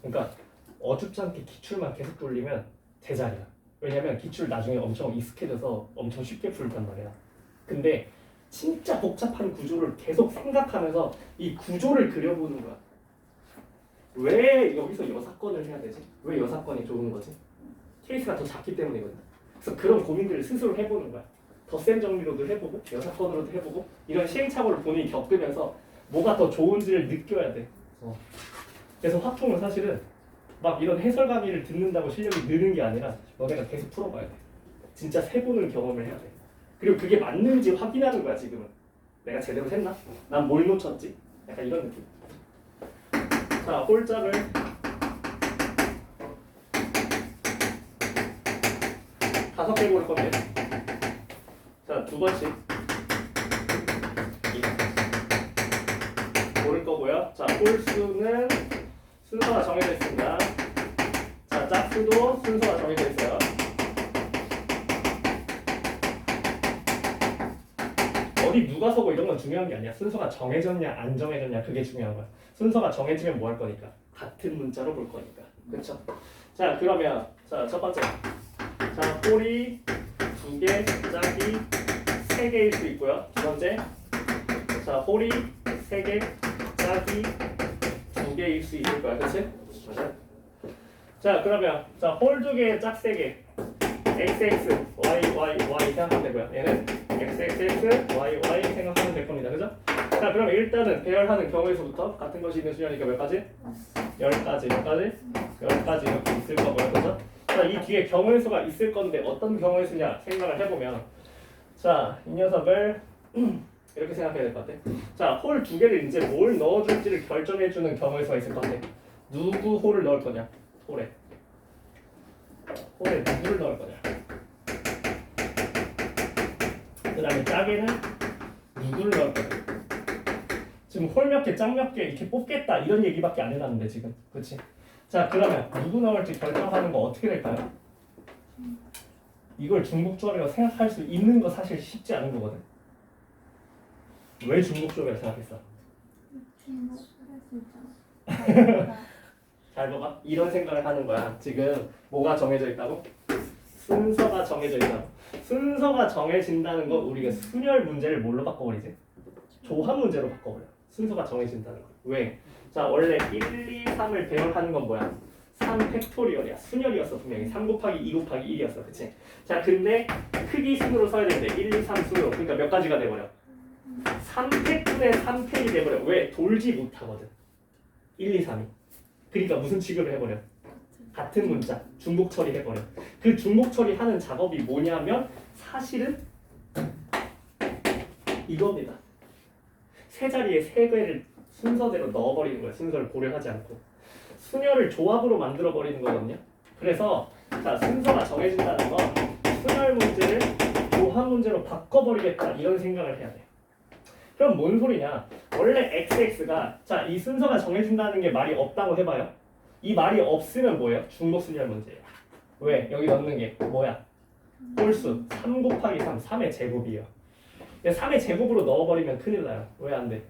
그러니까 어줍지 않게 기출만 계속 돌리면 제자리야. 왜냐면 기출 나중에 엄청 익숙해져서 엄청 쉽게 풀단 말이야. 근데 진짜 복잡한 구조를 계속 생각하면서 이 구조를 그려보는 거야. 왜 여기서 여사건을 해야 되지? 왜 여사건이 좋은 거지? 케이스가 더 작기 때문이거든. 그래서 그런 고민들을 스스로 해보는 거야. 덧셈 정리로도 해보고 여사건으로도 해보고 이런 시행착오를 본인이 겪으면서 뭐가 더 좋은지를 느껴야 돼. 그래서 화통은 사실은 막 이런 해설 강의를 듣는다고 실력이 느는 게 아니라 너네가 계속 풀어봐야 돼. 진짜 세보는 경험을 해야 돼. 그리고 그게 맞는지 확인하는 거야. 지금은 내가 제대로 했나? 난 뭘 놓쳤지? 약간 이런 느낌. 자, 홀짝을 다섯 개 고를 건데, 자, 두 번씩 고를 거고요. 자, 홀수는 순서가 정해져 있습니다. 자, 짝수도 순서가 정해져 있어요. 어디 누가 서고 이런 건 중요한 게 아니야. 순서가 정해졌냐 안 정해졌냐 그게 중요한 거야. 순서가 정해지면 뭐 할 거니까? 같은 문자로 볼 거니까. 그렇죠? 자, 그러면 자, 첫 번째. 자, 홀이 2개, 짝이 3개일 수 있고요. 두 번째. 자, 홀이 3개, 짝이 2개일 수 있을 거야. 그렇지? 맞아. 자, 그러면 자, 홀 2개, 짝 3개. XX, Y, Y, Y 생각하면 되고요. 얘는 XXX, Y, Y 생각하면 될 겁니다. 그죠? 자, 그럼 일단은 배열하는 경우에서부터 같은 것이 있는 수열이니까 몇 가지? 10가지, 몇 가지? 10가지 이렇게 있을 거고요. 그죠? 자, 이 뒤에 경우의 수가 있을 건데 어떤 경우의 수냐 생각을 해보면 자, 이 녀석을 이렇게 생각해야 될 것 같아. 자, 홀 2개를 이제 뭘 넣어줄지를 결정해주는 경우의 수가 있을 것 같아. 누구 홀을 넣을 거냐? 홀에 누구를 넣을 거냐? 그 다음에 짝에는 누구를 넣을 거냐? 지금 홀 몇 개, 짝 몇 개 이렇게 뽑겠다 이런 얘기밖에 안 해놨는데 지금, 그렇지? 자, 그러면 누구 넣을지 결정하는 거 어떻게 될까요? 이걸 중복조합이라고 생각할 수 있는 거 사실 쉽지 않은 거거든. 왜 중복조합이라고 생각했어? 잘 봐봐. 이런 생각을 하는 거야. 지금 뭐가 정해져 있다고? 순서가 정해져 있다고. 순서가 정해진다는 건 우리가 순열 문제를 뭘로 바꿔버리지? 조합 문제로 바꿔버려. 순서가 정해진다는 거. 왜? 자, 원래 1, 2, 3을 배열하는 건 뭐야? 3 팩토리얼이야. 순열이었어 분명히. 3 곱하기 2 곱하기 1이었어. 그치? 자, 근데 크기 순으로 써야 되는데 1, 2, 3 순으로. 그러니까 몇 가지가 돼버려? 3팩분의 3팩이 돼버려. 왜? 돌지 못하거든. 1, 2, 3이. 그러니까 무슨 취급을 해버려? 같은 문자, 중복 처리해버려. 그 중복 처리하는 작업이 뭐냐면 사실은 이겁니다. 세 자리에 세 개를 순서대로 넣어버리는 거야. 순서를 고려하지 않고. 순열을 조합으로 만들어버리는 거거든요. 그래서 자, 순서가 정해진다는 건 순열 문제를 조합 문제로 바꿔버리겠다 이런 생각을 해야 돼. 그럼 뭔 소리냐? 원래 XX가 자, 이 순서가 정해진다는 게 말이 없다고 해봐요. 이 말이 없으면 뭐예요? 중복 순열 문제예요. 왜? 여기 넣는 게 뭐야? 홀수 3 곱하기 3, 3의 제곱이에요. 3의 제곱으로 넣어버리면 큰일 나요. 왜 안 돼?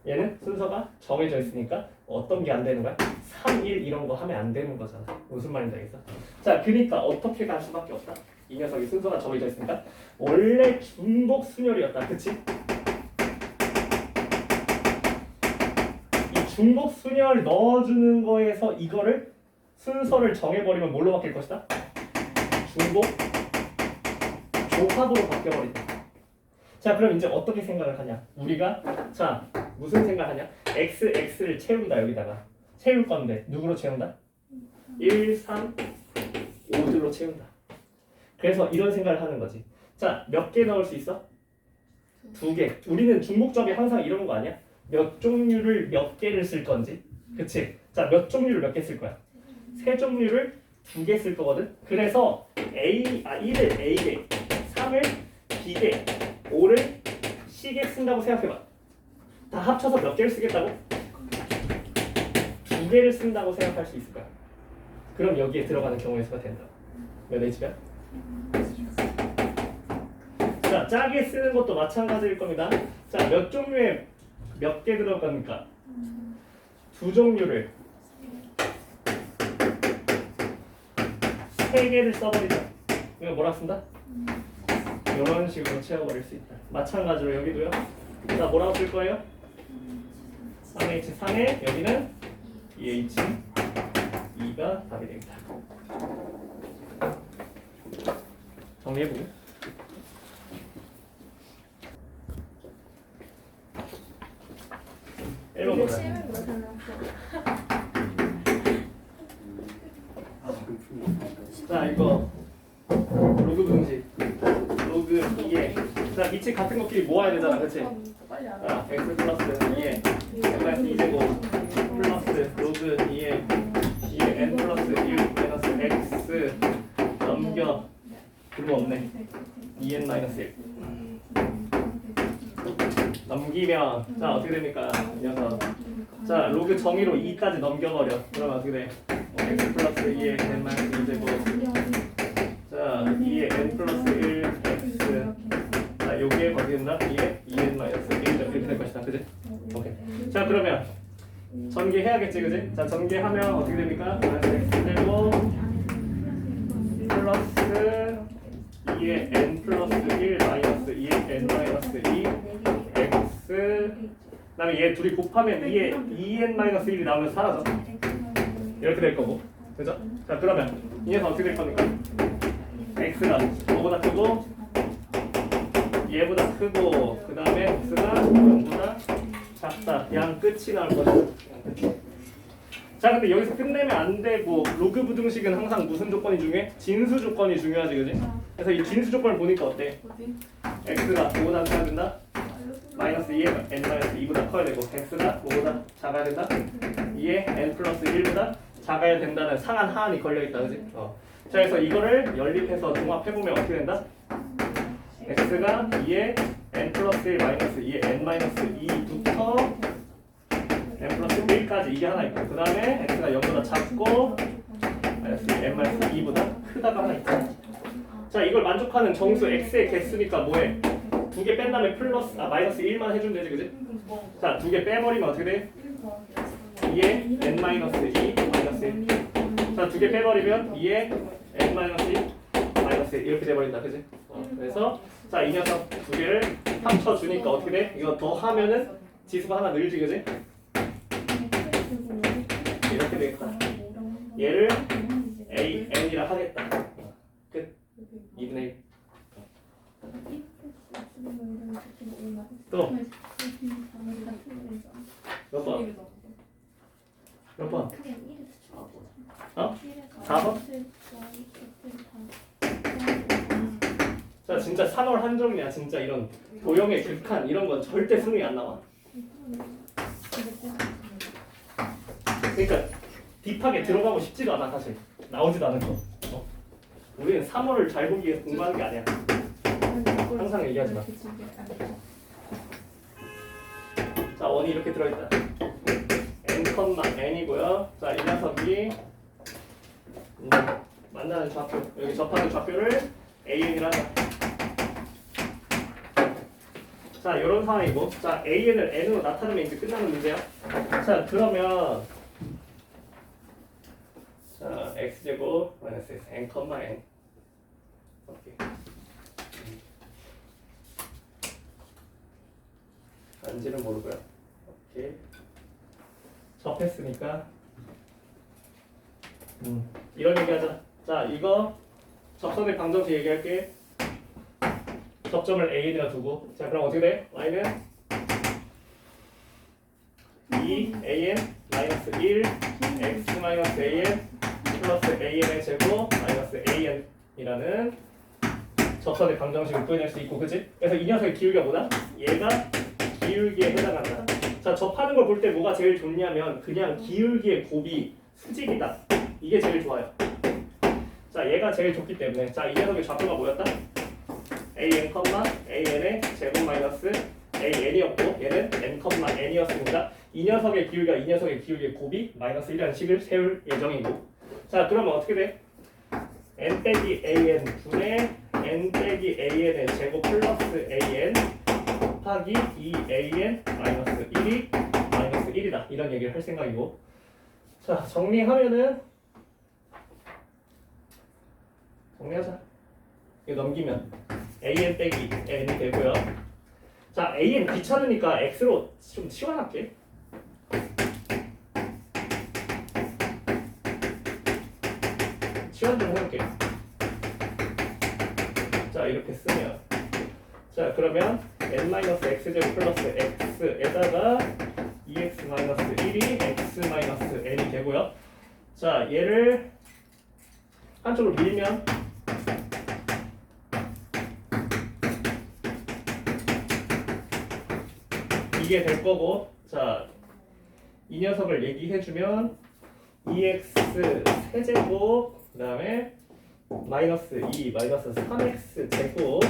얘는 순서가 정해져 있으니까 어떤 게 안 되는 거야? 3, 1 이런 거 하면 안 되는 거잖아. 무슨 말인지 알겠어? 자, 그러니까 어떻게 갈 수밖에 없다. 이 녀석이 순서가 정해져 있으니까 원래 중복 순열이었다. 그치? 이 중복 순열 넣어주는 거에서 이거를 순서를 정해버리면 뭘로 바뀔 것이다? 중복 조합으로 바뀌어버린다. 자, 그럼 이제 어떻게 생각을 하냐? 우리가 자, 무슨 생각하냐? x를 채운다. 여기다가 채울 건데 누구로 채운다? 1, 3, 5들로 채운다. 그래서 이런 생각을 하는 거지. 자, 몇 개 넣을 수 있어? 2개. 우리는 중복조합이 항상 이런 거 아니야? 몇 종류를 몇 개를 쓸 건지. 그치? 자, 몇 종류를 몇 개 쓸 거야? 세 종류를 2개 쓸 거거든. 그래서 1을 A개, 3을 B개, 5를 C개 쓴다고 생각해봐. 다 합쳐서 몇 개를 쓰겠다고? 2개를 쓴다고 생각할 수 있을 거야. 그럼 여기에 들어가는 경우의 수가 된다. 몇 H야? 자, 짜게 쓰는 것도 마찬가지일 겁니다. 자, 몇 종류에 몇 개 들어가니까 두 종류를 세 개를 써버리자. 이거 뭐라 쓴다? 이런 식으로 채워버릴 수 있다. 마찬가지로 여기도요. 자, 뭐라고 쓸 거예요? 3H 3에 여기는 2H 2가 답이 되겠다. 정리해보고. 이거 1번 쉬운 거 달랐어. 자, 이거 로그 분식 로그 2에 자, 밑에 같은 것끼리 모아야 되잖아, 그치? 빨리 안 자, x 플러스 2에 n 2제곱 플러스 로그 2에 2에 n 플러스 1 마이너스 x 넘겨 그거 없네 2n 마이너스 1 넘기면 자, 어떻게 됩니까? 이 녀석 자, 로그 정의로 2까지 넘겨버려. 그러면 어떻게 돼? x 플러스 2에 n 마이너스 2제곱 자, 2에 n 플러스 1 x 자, 여기에 어떻게 된다? 2에 2n 마이너스 1 이렇게 될 것이다. 그지? 오케이. 자, 그러면 전개해야겠지, 그지? 자, 전개하면 어떻게 됩니까? 마이너스 x제곱 플러스 2에 n 플러스 1 마이너스 2에 n 마이너스 2 x 그 다음에 얘 둘이 곱하면 2n 마이너스 1이 나오면 사라져. 이렇게 될 거고. 그죠? 자, 그러면 이 녀석 어떻게 될 겁니까? x가 뭐보다 크고 얘보다 크고 그 다음에 x가 0보다 작다. 양 끝이 나올 거다. 자, 근데 여기서 끝내면 안 되고 로그 부등식은 항상 무슨 조건이 중요해? 진수 조건이 중요하지, 그지? 그래서 이 진수 조건을 보니까 어때? 어디? x가 5보다 작아야 된다? 마이너스 2에 n 마이너스 2보다 커야 되고 x가 5보다 작아야 된다? 2에 n 플러스 1보다 작아야 된다는 상한 하한이 걸려있다, 그지? 자, 그래서 이거를 연립해서 종합해보면 어떻게 된다? x가 2에 n 플러스 1 마이너스 2에 n 마이너스 2부터 n 플러스 1까지 이게 하나 있고 그 다음에 x가 0보다 작고 마이너스 n 마이너스 2보다 크다가 하나 있잖아. 자, 이걸 만족하는 정수 x의 개수니까 뭐해? 두 개 뺀 다음에 플러스 마이너스 1만 해주면 되지, 그지? 자, 두 개 빼버리면 어떻게 돼? 2에 n 마이너스 2 마이너스 1. 자, 두 개 빼버리면 2에 n 마이너스 2 마이너스 1 이렇게 돼버린다, 그지? 그래서 자, 이 녀석 두 개를 합쳐주니까 어떻게 돼? 이거 더 하면은 지수가 하나 늘지, 그지? 이렇게 되겠다. 얘를 a n이라 하겠다. 끝. 2분의 1. 또 몇 번? 몇 번? 어? 4번? 자, 진짜 3월 한정이야. 진짜 이런 도형의 극한 이런 건 절대 수능이 안 나와. 그러니까 딥하게 들어가고 싶지도 않아, 사실. 나오지도 않은 거. 우리는 3월을 잘 보기 위해서 공부하는 게 아니야. 항상 얘기하지 마. 자, 원이 이렇게 들어있다. n, n이고요. 자, 이 녀석이 만나는 좌표, 여기 접하는 좌표를 an이라 하자. 자, 이런 상황이고, 자, an을 n으로 나타내면 이제 끝나는 문제야. 자, 그러면 자, x제곱 마이너스 x n, n. 오케이. 안지는 모르고요. 오케이. 접했으니까 이런 얘기하자. 자, 이거 접선의 방정식 얘기할게. 접점을 a에다 두고 자, 그럼 어떻게 돼? y는 2an 마이너스 1 x 마이너스 an 플러스 an의 제곱 마이너스 an이라는 접선의 방정식을 구해낼 수 있고, 그치? 그래서 이 녀석의 기울기가 뭐다? 얘가 기울기에 해당한다. 자, 접하는 걸 볼 때 뭐가 제일 좋냐면 그냥 기울기의 곱이 수직이다. 이게 제일 좋아요. 자, 얘가 제일 좋기 때문에 자, 이 녀석의 좌표가 뭐였다? an, an의 제곱 마이너스 an이었고 얘는 n, n이었습니다. 이 녀석의 기울기가 이 녀석의 기울기의 곱이 마이너스 1이라는 식을 세울 예정이고, 자, 그러면 어떻게 돼? n 빼기 an 분의 n 빼기 an의 제곱 플러스 an 곱하기 2an 마이너스 1이 마이너스 1이다. 이런 얘기를 할 생각이고. 자, 정리하자. 이거 넘기면 an 빼기 n이 되고요. 자, an 귀찮으니까 x로 좀 치환할게. 치환 좀 해볼게. 자, 이렇게 쓰면 자, 그러면 n-x제곱 플러스 x에다가 2x-1이 x-n이 되고요. 자, 얘를 한쪽으로 밀면 이게 될 거고, 자, 이 녀석을 얘기해주면 2x 세제곱 그 다음에 마이너스 2 마이너스 3x 제곱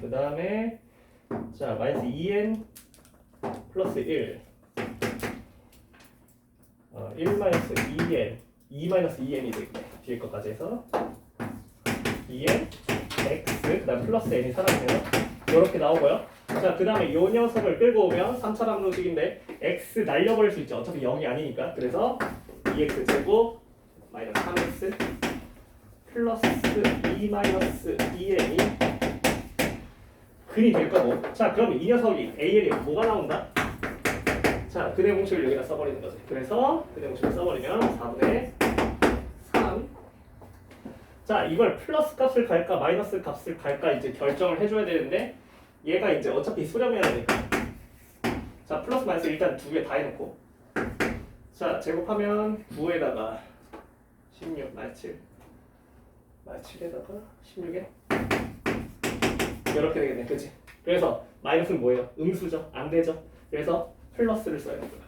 그 다음에 자 마이너스 2n 플러스 1 1 마이너스 2n 2 마이너스 2n이 되겠네. 뒤에 것까지 해서 2n x 그 다음 플러스 n이 사라지네요. 이렇게 나오고요. 자, 그 다음에 이 녀석을 끌고 오면 3차 방정식인데 x 날려버릴 수 있죠. 어차피 0이 아니니까. 그래서 2x 제곱 마이너스 3x 플러스 2 마이너스 2n이 근이 될 거고. 자, 그럼 이 녀석이 an이 뭐가 나온다? 자, 근의 공식을 여기다 써버리는 거지. 그래서 근의 공식을 써버리면 4분의 3. 자, 이걸 플러스 값을 갈까 마이너스 값을 갈까 이제 결정을 해줘야 되는데 얘가 이제 어차피 수렴해야 되니까. 자, 플러스 마이너스 일단 두 개 다 해놓고. 자, 제곱하면 9에다가 16 마이너스 7 마이너스 7에다가 16에 이렇게 되겠네, 그치? 그래서 마이너스는 뭐예요? 음수죠, 안 되죠. 그래서 플러스를 써야 되는 거야.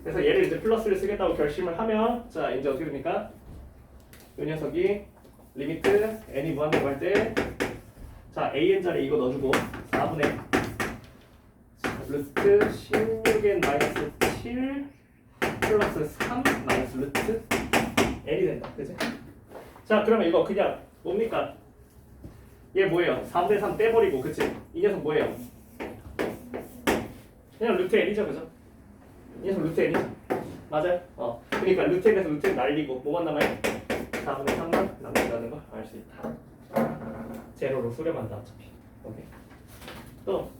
그래서 얘를 이제 플러스를 쓰겠다고 결심을 하면 자, 이제 어떻게 됩니까? 이 녀석이 리미트 n이 무한대로 할 때 자, an 자리에 이거 넣어주고 4분의 루트 16n 마이너스 7 플러스 3 마이너스 루트 n이 된다, 그치? 자, 그러면 이거 그냥 뭡니까? 얘 뭐예요? 4분의 3 떼버리고, 그치? 이 녀석 뭐예요? 그냥 루트 n이죠, 그죠? 이 녀석 루트 n이죠? 맞아요? 그러니까 루트 n에서 루트 n 날리고 뭐만 남아요? 4분의 3만 남는다는 걸 알 수 있다. 제로로 수렴한다, 어차피. 오케이. 또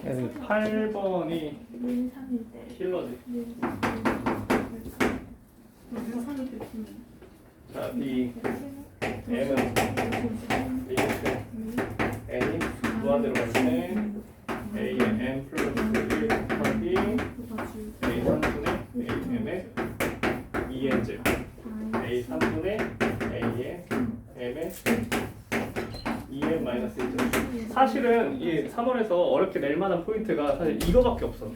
그래서 8번이 밀상일 때 킬러지. 우리가 사는 때 팀. 자, B, M은 리미트 N이 무한대로 갈 때 A의 M 플러스 1 곱하기 A 3분의 M의 2N제 A 3분의 A의 M의 2N 마이너스 1제. 사실은 이 3월에서 어렵게 낼 만한 포인트가 사실 이거밖에 없어.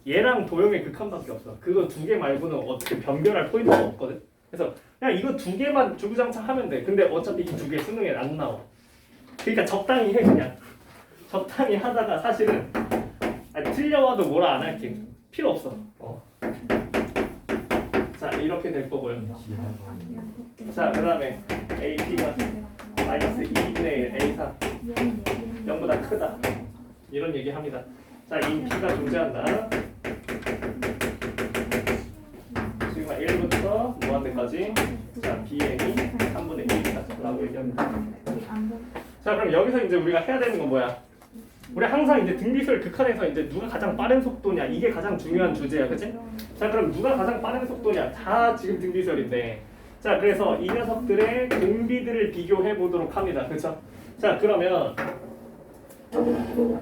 얘랑 도형의 극한밖에 없어. 그거 두 개 말고는 어떻게 변별할 포인트가 없거든. 그래서 그냥 이거 두 개만 주구장창 하면 돼. 근데 어차피 이 두 개 수능에 안 나와. 그러니까 적당히 해, 그냥. 적당히 하다가 사실은 틀려와도 뭐라 안 할게. 필요 없어. 자, 이렇게 될 거고요. 자, 그 다음에 AP가 마이너스 2분의 A3 0보다 크다. 이런 얘기 합니다. 자, 이 P가 존재한다. 지금 1부터 무한대까지 자, BN이 3분의 1이다 라고 얘기합니다. 자, 그럼 여기서 이제 우리가 해야 되는 건 뭐야? 우리 항상 이제 등비술 극한에서 이제 누가 가장 빠른 속도냐 이게 가장 중요한 주제야, 그치? 자, 그럼 누가 가장 빠른 속도냐 다 지금 등비술인데 자, 그래서 이 녀석들의 등비들을 비교해 보도록 합니다, 그쵸? 자, 그러면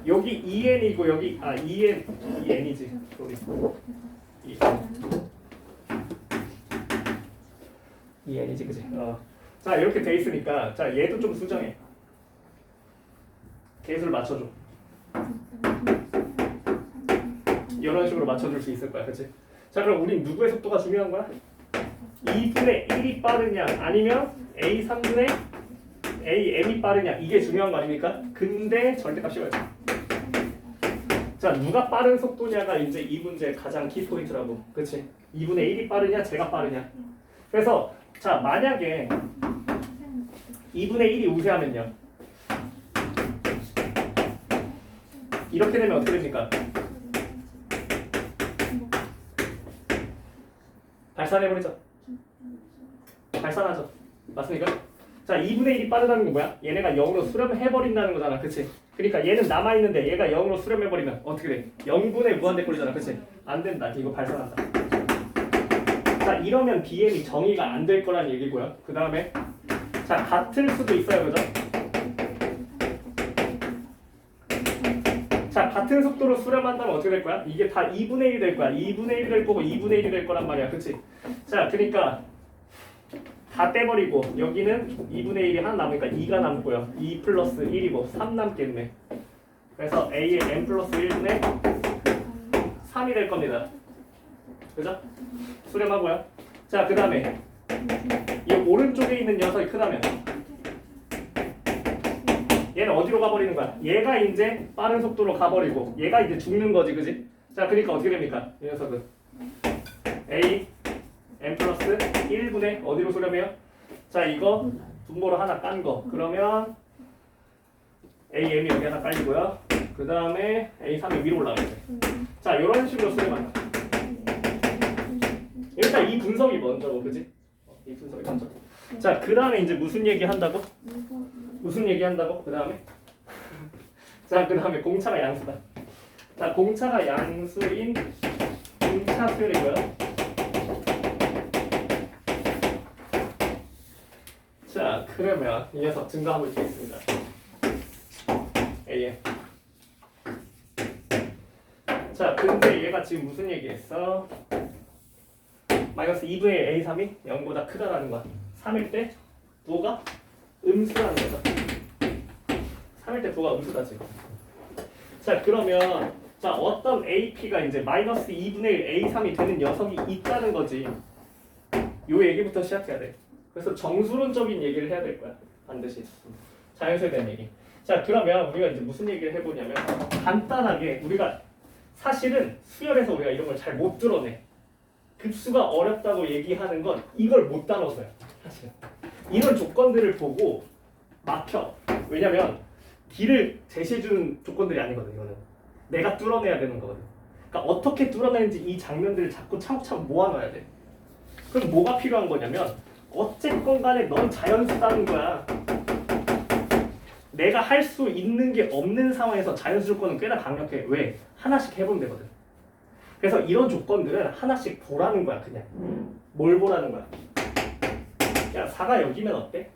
여기 2n이고 여기 2n이지. 소리. 2n이지, 그치? 자, 이렇게 돼 있으니까 자, 얘도 좀 수정해. 개수를 맞춰줘. 이런 식으로 맞춰줄 수 있을 거야, 그치? 자, 그럼 우린 누구의 속도가 중요한 거야? 2분의 1이 빠르냐 아니면 A 3분의 AM이 빠르냐 이게 중요한 거 아닙니까? 근데 절대값 씌워야지. 자, 누가 빠른 속도냐가 이제 이 문제의 가장 키포인트라고. 그치? 2분의 1이 빠르냐 제가 빠르냐. 그래서 자, 만약에 2분의 1이 우세하면요. 이렇게 되면 어떻게 됩니까? 발산해버리죠. 발산하죠. 맞습니까? 자, 2분의 1이 빠르다는 건 뭐야? 얘네가 0으로 수렴해버린다는 거잖아. 그치? 그러니까 얘는 남아있는데 얘가 0으로 수렴해버리면 어떻게 돼? 0분의 무한대꼴이잖아. 그치? 안 된다. 이거 발산한다. 자, 이러면 BM이 정의가 안 될 거란 얘기고요. 그 다음에 자, 같을 수도 있어요. 그죠? 자, 같은 속도로 수렴한다면 어떻게 될 거야? 이게 다 2분의 1이 될 거야. 2분의 1이 될 거고 2분의 1이 될 거란 말이야. 그치? 자, 그러니까 다 떼버리고 여기는 2분의 1이 하나 남으니까 2가 남고요. 2 플러스 1이고 3 남겠네. 그래서 A의 n 플러스 1분의 3이 될 겁니다. 그죠? 수렴하고요. 자, 그 다음에 이 오른쪽에 있는 녀석이 크다면 얘는 어디로 가버리는 거야? 얘가 이제 빠른 속도로 가버리고 얘가 이제 죽는 거지. 그지? 자, 그러니까 어떻게 됩니까? 이 녀석은 A n 플러스 1분의 어디로 수렴해요? 자, 이거 분모로 하나 깐 거. 그러면 AM이 여기 하나 깔리고요. 그 다음에 A3이 위로 올라가겠네. 자, 이런 식으로 수렴한다. 일단 이 분석이 먼저고, 그지? 이 분석이 먼저. 자, 그 다음에 이제 무슨 얘기 한다고? 무슨 얘기 한다고? 그 다음에? 자, 그 다음에 공차가 양수다. 자, 공차가 양수인 공차 수열이고요. 자, 그러면 이 녀석 증가하고 있겠습니다. AM. 자, 근데 얘가 지금 무슨 얘기했어? 마이너스 2분의 A3이 0보다 크다라는 거야. 3일 때 부호가 음수라는 거죠. 3일 때 부호가 음수다 지금. 자, 그러면 자, 어떤 AP가 이제 마이너스 2분의 1 A3이 되는 녀석이 있다는 거지. 요 얘기부터 시작해야 돼. 그래서 정수론적인 얘기를 해야 될 거야. 반드시. 자연수에 대한 얘기. 자, 그러면 우리가 이제 무슨 얘기를 해보냐면 간단하게 우리가 사실은 수열에서 우리가 이런 걸 잘 못 드러내. 급수가 어렵다고 얘기하는 건 이걸 못 다뤄서요. 사실 이런 조건들을 보고 막혀. 왜냐면 길을 제시해주는 조건들이 아니거든. 이거는 내가 뚫어내야 되는 거거든. 그러니까 어떻게 뚫어내는지 이 장면들을 자꾸 차곡차곡 모아놔야 돼. 그럼 뭐가 필요한 거냐면 어쨌건 간에 넌 자연수다는 거야. 내가 할 수 있는 게 없는 상황에서 자연수 조건은 꽤나 강력해. 왜? 하나씩 해보면 되거든. 그래서 이런 조건들은 하나씩 보라는 거야. 그냥 뭘 보라는 거야? 야, 4가 여기면 어때?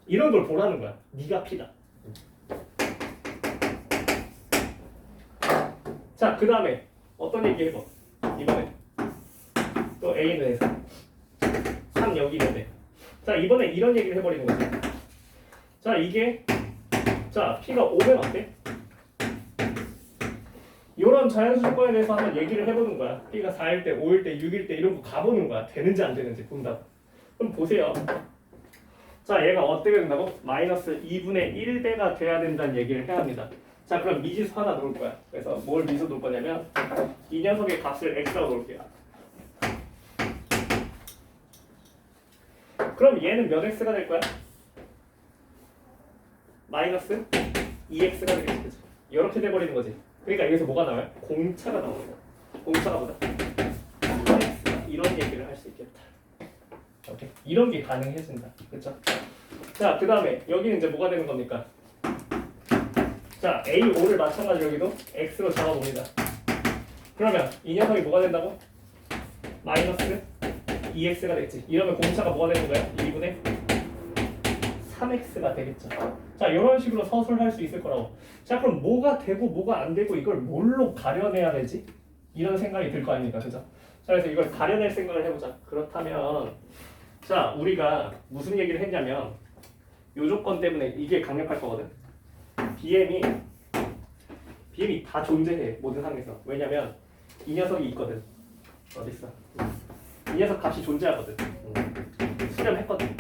이런 걸 보라는 거야. 네가 P다. 자, 그 다음에 어떤 얘기 해봐. 이번에 또 A는 해서 3 여기 있는데, 자, 이번에 이런 얘기를 해버리는 거지. 자, 이게 자, P가 5면 어때? 이런 자연수 조건에 대해서 한번 얘기를 해보는 거야. P가 4일 때, 5일 때, 6일 때 이런 거 가보는 거야. 되는지 안 되는지 본다. 그럼 보세요. 자, 얘가 어떻게 된다고? 마이너스 2분의 1배가 돼야 된다는 얘기를 해야 합니다. 자, 그럼 미지수 하나 놓을 거야. 그래서 뭘 미지수 놓을 거냐면 이 녀석의 값을 x라고 놓을게요. 그럼 얘는 몇 x가 될 거야? 마이너스 2x가 되겠지. 그치? 이렇게 돼버리는 거지. 그러니까 여기서 뭐가 나와요? 공차가 나오는 거야. 공차가 보다 이런 얘기를 할 수 있겠다. 오케이. 이런 게 가능해진다. 그렇죠? 자, 그 다음에 여기는 이제 뭐가 되는 겁니까? 자, A5를 마찬가지로 여기도 x로 잡아봅니다. 그러면 이 녀석이 뭐가 된다고? 마이너스 2x가 되겠지. 이러면 공차가 뭐가 되는 거야? 2분의 3x가 되겠죠. 자, 이런 식으로 서술할 수 있을 거라고. 자, 그럼 뭐가 되고 뭐가 안 되고 이걸 뭘로 가려내야 되지? 이런 생각이 들 거 아닙니까? 그죠? 자, 그래서 이걸 가려낼 생각을 해보자. 그렇다면 자, 우리가 무슨 얘기를 했냐면 요 조건 때문에 이게 강력할 거거든. BM이 다 존재해. 모든 상황에서. 왜냐면 이 녀석이 있거든. 어디 있어? 이 녀석 값이 존재하거든. 수렴했거든.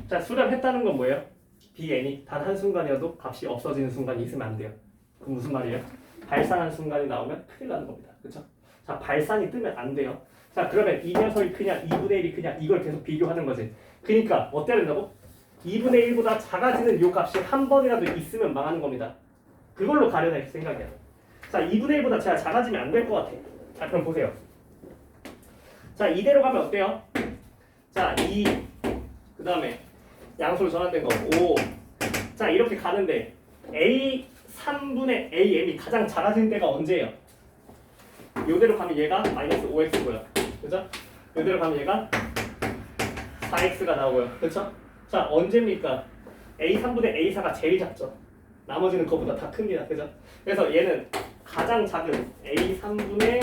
자, 수렴했다는 건 뭐예요? BN이 단 한순간이어도 값이 없어지는 순간이 있으면 안 돼요. 그럼 무슨 말이에요? 발산한 순간이 나오면 큰일 나는 겁니다. 그렇죠? 자, 발산이 뜨면 안 돼요. 자 그러면 이 녀석이 크냐 2분의 1이 크냐 이걸 계속 비교하는 거지. 그러니까 어때야 된다고? 2분의 1보다 작아지는 요 값이 한 번이라도 있으면 망하는 겁니다. 그걸로 가려낼 생각이야. 자 2분의 1보다 제가 작아지면 안 될 것 같아. 자 그럼 보세요. 자 이대로 가면 어때요? 자 2, 그 다음에 양수로 전환된 거 5. 자 이렇게 가는데 A 3분의 AM이 가장 작아지는 때가 언제예요? 요대로 가면 얘가 마이너스 5x고요. 그죠? 요대로 가면 얘가 4x가 나오고요. 그쵸? 자 언제입니까? A 3분의 A4가 제일 작죠. 나머지는 그거보다 다 큽니다. 그죠? 그래서 얘는 가장 작은 A 3분의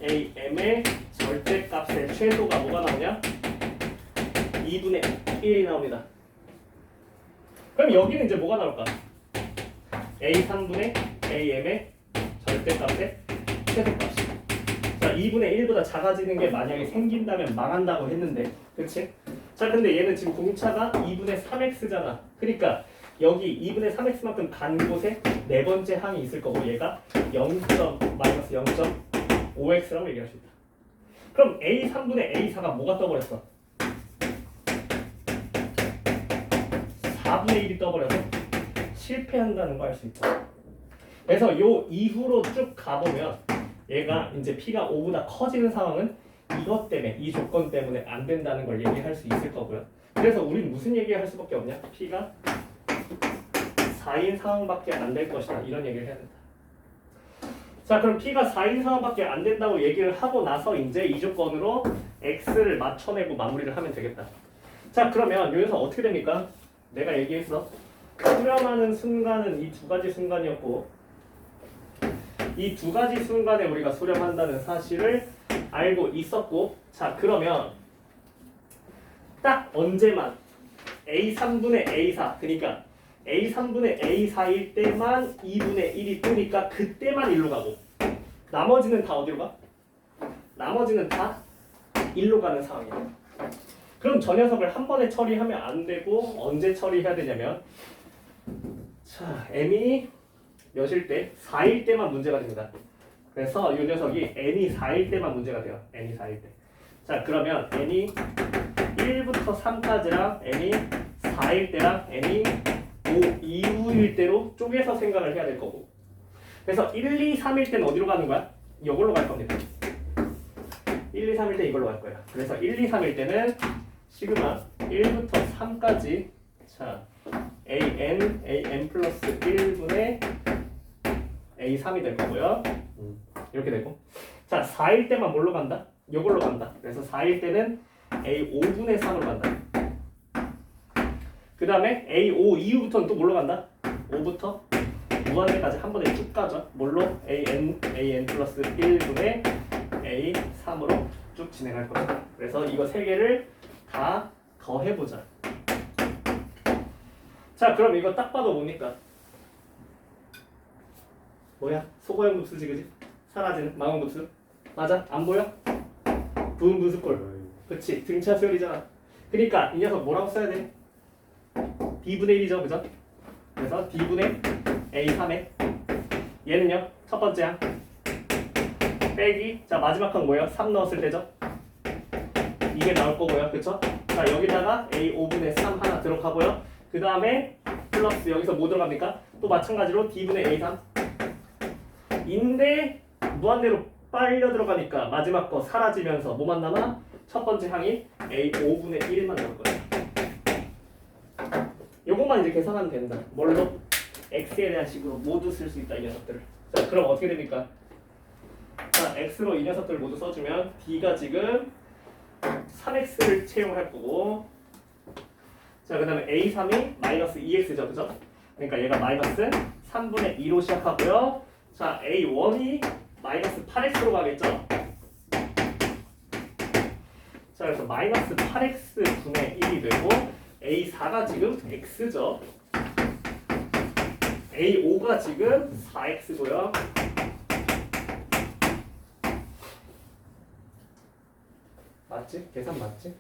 AM의 절대값의 최소가 뭐가 나오냐? 2분의 1이 나옵니다. 그럼 여기는 이제 뭐가 나올까? A 3분의 AM의 절대값의 최소값이. 자, 2분의 1보다 작아지는 게 만약에 생긴다면 망한다고 했는데, 그치? 자, 근데 얘는 지금 공차가 2분의 3x잖아. 그러니까 여기 2분의 3x만큼 간 곳에 네 번째 항이 있을 거고 얘가 0.-0.5x라고 얘기할 수 있다. 그럼 A 3분의 A4가 뭐가 떠버렸어? 4분의 1이 떠버려서 실패한다는 거 알 수 있다. 그래서 요 이후로 쭉 가보면 얘가 이제 P가 5보다 커지는 상황은 이것 때문에 이 조건 때문에 안 된다는 걸 얘기할 수 있을 거고요. 그래서 우린 무슨 얘기할 수밖에 없냐? P가 4인 상황밖에 안 될 것이다. 이런 얘기를 해야 된다. 자 그럼 P가 4인 상황밖에 안 된다고 얘기를 하고 나서 이제 이 조건으로 X를 맞춰내고 마무리를 하면 되겠다. 자 그러면 여기서 어떻게 됩니까? 내가 얘기했어. 수렴하는 순간은 이 두 가지 순간이었고 이 두 가지 순간에 우리가 수렴한다는 사실을 알고 있었고 자 그러면 딱 언제만 A 3분의 A4 그러니까 A 3분의 A4일 때만 2분의 1이 뜨니까 그때만 1로 가고 나머지는 다 어디로 가? 나머지는 다 1로 가는 상황이에요. 그럼 저 녀석을 한 번에 처리하면 안 되고 언제 처리해야 되냐면 자 m이 몇일 때? 4일 때만 문제가 됩니다. 그래서 이 녀석이 n이 4일 때만 문제가 돼요. n이 4일 때. 자 그러면 n이 1부터 3까지랑 n이 4일 때랑 n이 5 이후일 때로 쪼개서 생각을 해야 될 거고 그래서 1, 2, 3일 때는 어디로 가는 거야? 이걸로 갈 겁니다. 1, 2, 3일 때 이걸로 갈 거예요. 그래서 1, 2, 3일 때는 시그마 1부터 3까지 자 an 플러스 1분의 a3이 될 거고요. 이렇게 되고 자 4일 때만 뭘로 간다? 이걸로 간다. 그래서 4일 때는 a5분의 3으로 간다. 그 다음에 a5 이후부터는 또 뭘로 간다? 5부터 무한대까지 한 번에 쭉 가죠. 뭘로? an 플러스 1분의 a3으로 쭉 진행할 거예요. 그래서 이거 세 개를 다 더해보자. 자 그럼 이거 딱 봐도 뭡니까? 뭐야? 소고형 급수지 그지? 사라지는 망원 급수 맞아? 안 보여? 부분 분수꼴 그치 등차 수열이잖아. 그러니까 이 녀석 뭐라고 써야 돼? D분의 1이죠 그죠? 그래서 D분의 A3에 얘는요 첫 번째 항 빼기 자 마지막 항 뭐예요? 3 넣었을 때죠? 이게 나올 거고요 그쵸? 자 여기다가 A5분의 3 하나 들어가고요 그 다음에 플러스 여기서 뭐 들어갑니까? 또 마찬가지로 D분의 A3 인데 무한대로 빨려 들어가니까 마지막 거 사라지면서 뭐만 남아? 첫 번째 항이 A5분의 1만 남을 거예요. 요것만 이제 계산하면 된다. 뭘로? X에 대한 식으로 모두 쓸 수 있다 이 녀석들을. 자 그럼 어떻게 됩니까? 자 X로 이 녀석들을 모두 써주면 D가 지금 3X를 채용할 거고 자 그 다음에 A3이 마이너스 2X죠 그죠? 그러니까 얘가 마이너스 3분의 2로 시작하고요 자 A1이 마이너스 8X로 가겠죠? 자 그래서 마이너스 8X 분의 1이 되고 A4가 지금 X죠? A5가 지금 4X고요 맞지? 계산 맞지?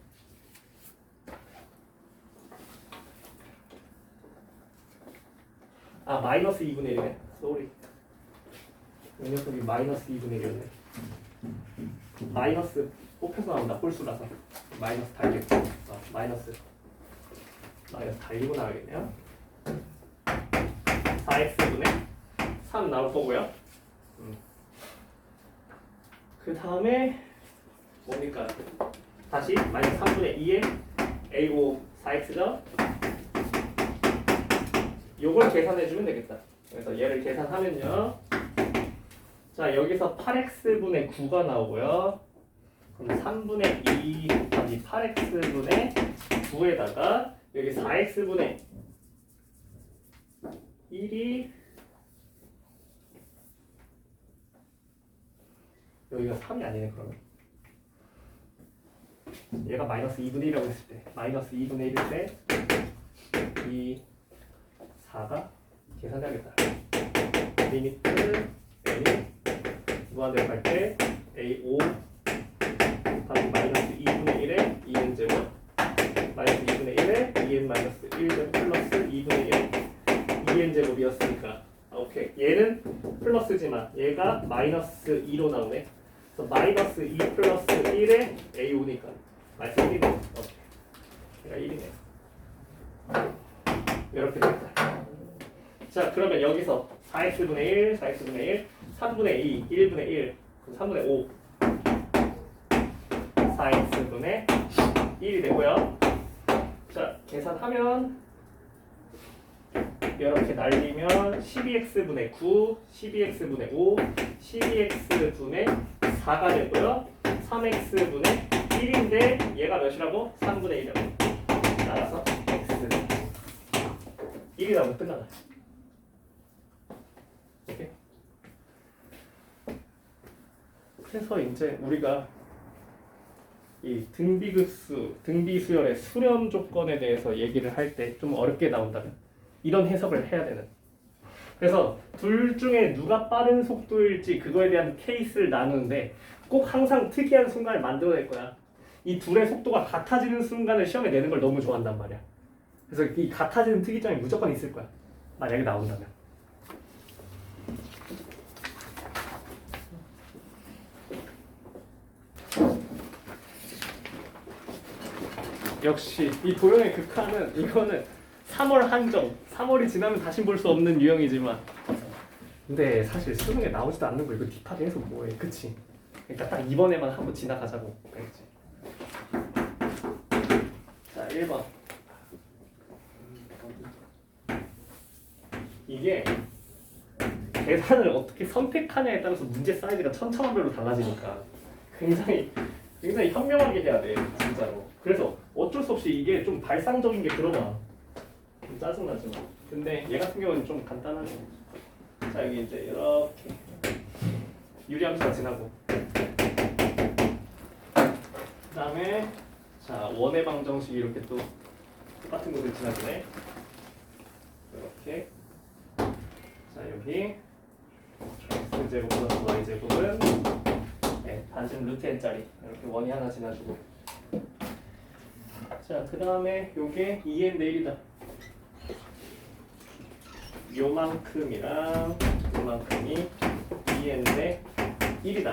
아 마이너스 2분의 1이네 쏘리 이 녀석이 마이너스 2분의 1이었네 마이너스 뽑혀서 나온다. 홀수라서 마이너스 달겠고 마이너스 달리고 나가겠네요. 4x분의 3 나올 거고요. 그 다음에 뭡니까? 다시 마이너스 3분의 2에 a5 4x죠? 요걸 계산해주면 되겠다. 그래서 얘를 계산하면요. 자, 여기서 8x분의 9가 나오고요. 그럼 3분의 2 곱하기 8x분의 9에다가 여기 4x분의 1이 여기가 3이 아니네 그러면. 얘가 마이너스 2분의 1이라고 했을 때 마이너스 2분의 1일 때 이 4가 계산해야겠다. 리미트 n이 무한대로 갈 때 a5 곱하기 마이너스 2분의 1에 2n 제곱 마이너스 2분의 1에 2n 마이너스 1 제곱 플러스 2분의 1에 2n 제곱이었으니까 오케이. 얘는 플러스지만 얘가 마이너스 2로 나오네. 그래서 마이너스 2 플러스 1에 a5니까 마이너스 1이네. 오케이. 얘가 1이네. 이렇게 됐다. 자, 그러면 여기서 4x분의 1, 4x분의 1, 3분의 2, 1분의 1, 그럼 3분의 5 4x분의 1이 되고요. 자, 계산하면 이렇게 날리면 12x분의 9, 12x분의 5, 12x분의 4가 되고요. 3x분의 1인데 얘가 몇이라고? 3분의 1이라고. 따라서 x 1이라고 끝나요. 오케이? 그래서 이제 우리가 이 등비급수, 등비수열의 수렴 조건에 대해서 얘기를 할 때 좀 어렵게 나온다면 이런 해석을 해야 되는. 그래서 둘 중에 누가 빠른 속도일지 그거에 대한 케이스를 나누는데 꼭 항상 특이한 순간을 만들어낼 거야. 이 둘의 속도가 같아지는 순간을 시험에 내는 걸 너무 좋아한단 말이야. 그래서 이 같아지는 특이점이 무조건 있을 거야. 만약에 나온다면. 역시 이 도형의 극한은 이거는 3월 한정, 3월이 지나면 다시 볼 수 없는 유형이지만 근데 사실 수능에 나오지도 않는 거 이거 딥하게 해서 뭐해. 그치? 그러니까 딱 이번에만 하고 지나가자고. 알겠지? 자, 1번 이게 계산을 어떻게 선택하냐에 따라서 문제 사이즈가 천차만별로 달라지니까 굉장히 현명하게 해야 돼 진짜로. 그래서 어쩔 수 없이 이게 좀 발상적인 게 들어가. 좀 짜증나죠. 근데 얘 같은 경우는 좀 간단하네. 자, 여기 이제 이렇게 유리함수가 지나고 그 다음에 자 원의 방정식이 이렇게 또 똑같은 곳을 지나주네. 이렇게 자 여기 x제곱 플러스 y제곱은 네, 단순 루트 n짜리 이렇게 원이 하나 지나주고 자 그 다음에 요게 2n 대 1이다. 요만큼이랑 요만큼이 2n 대 1이다.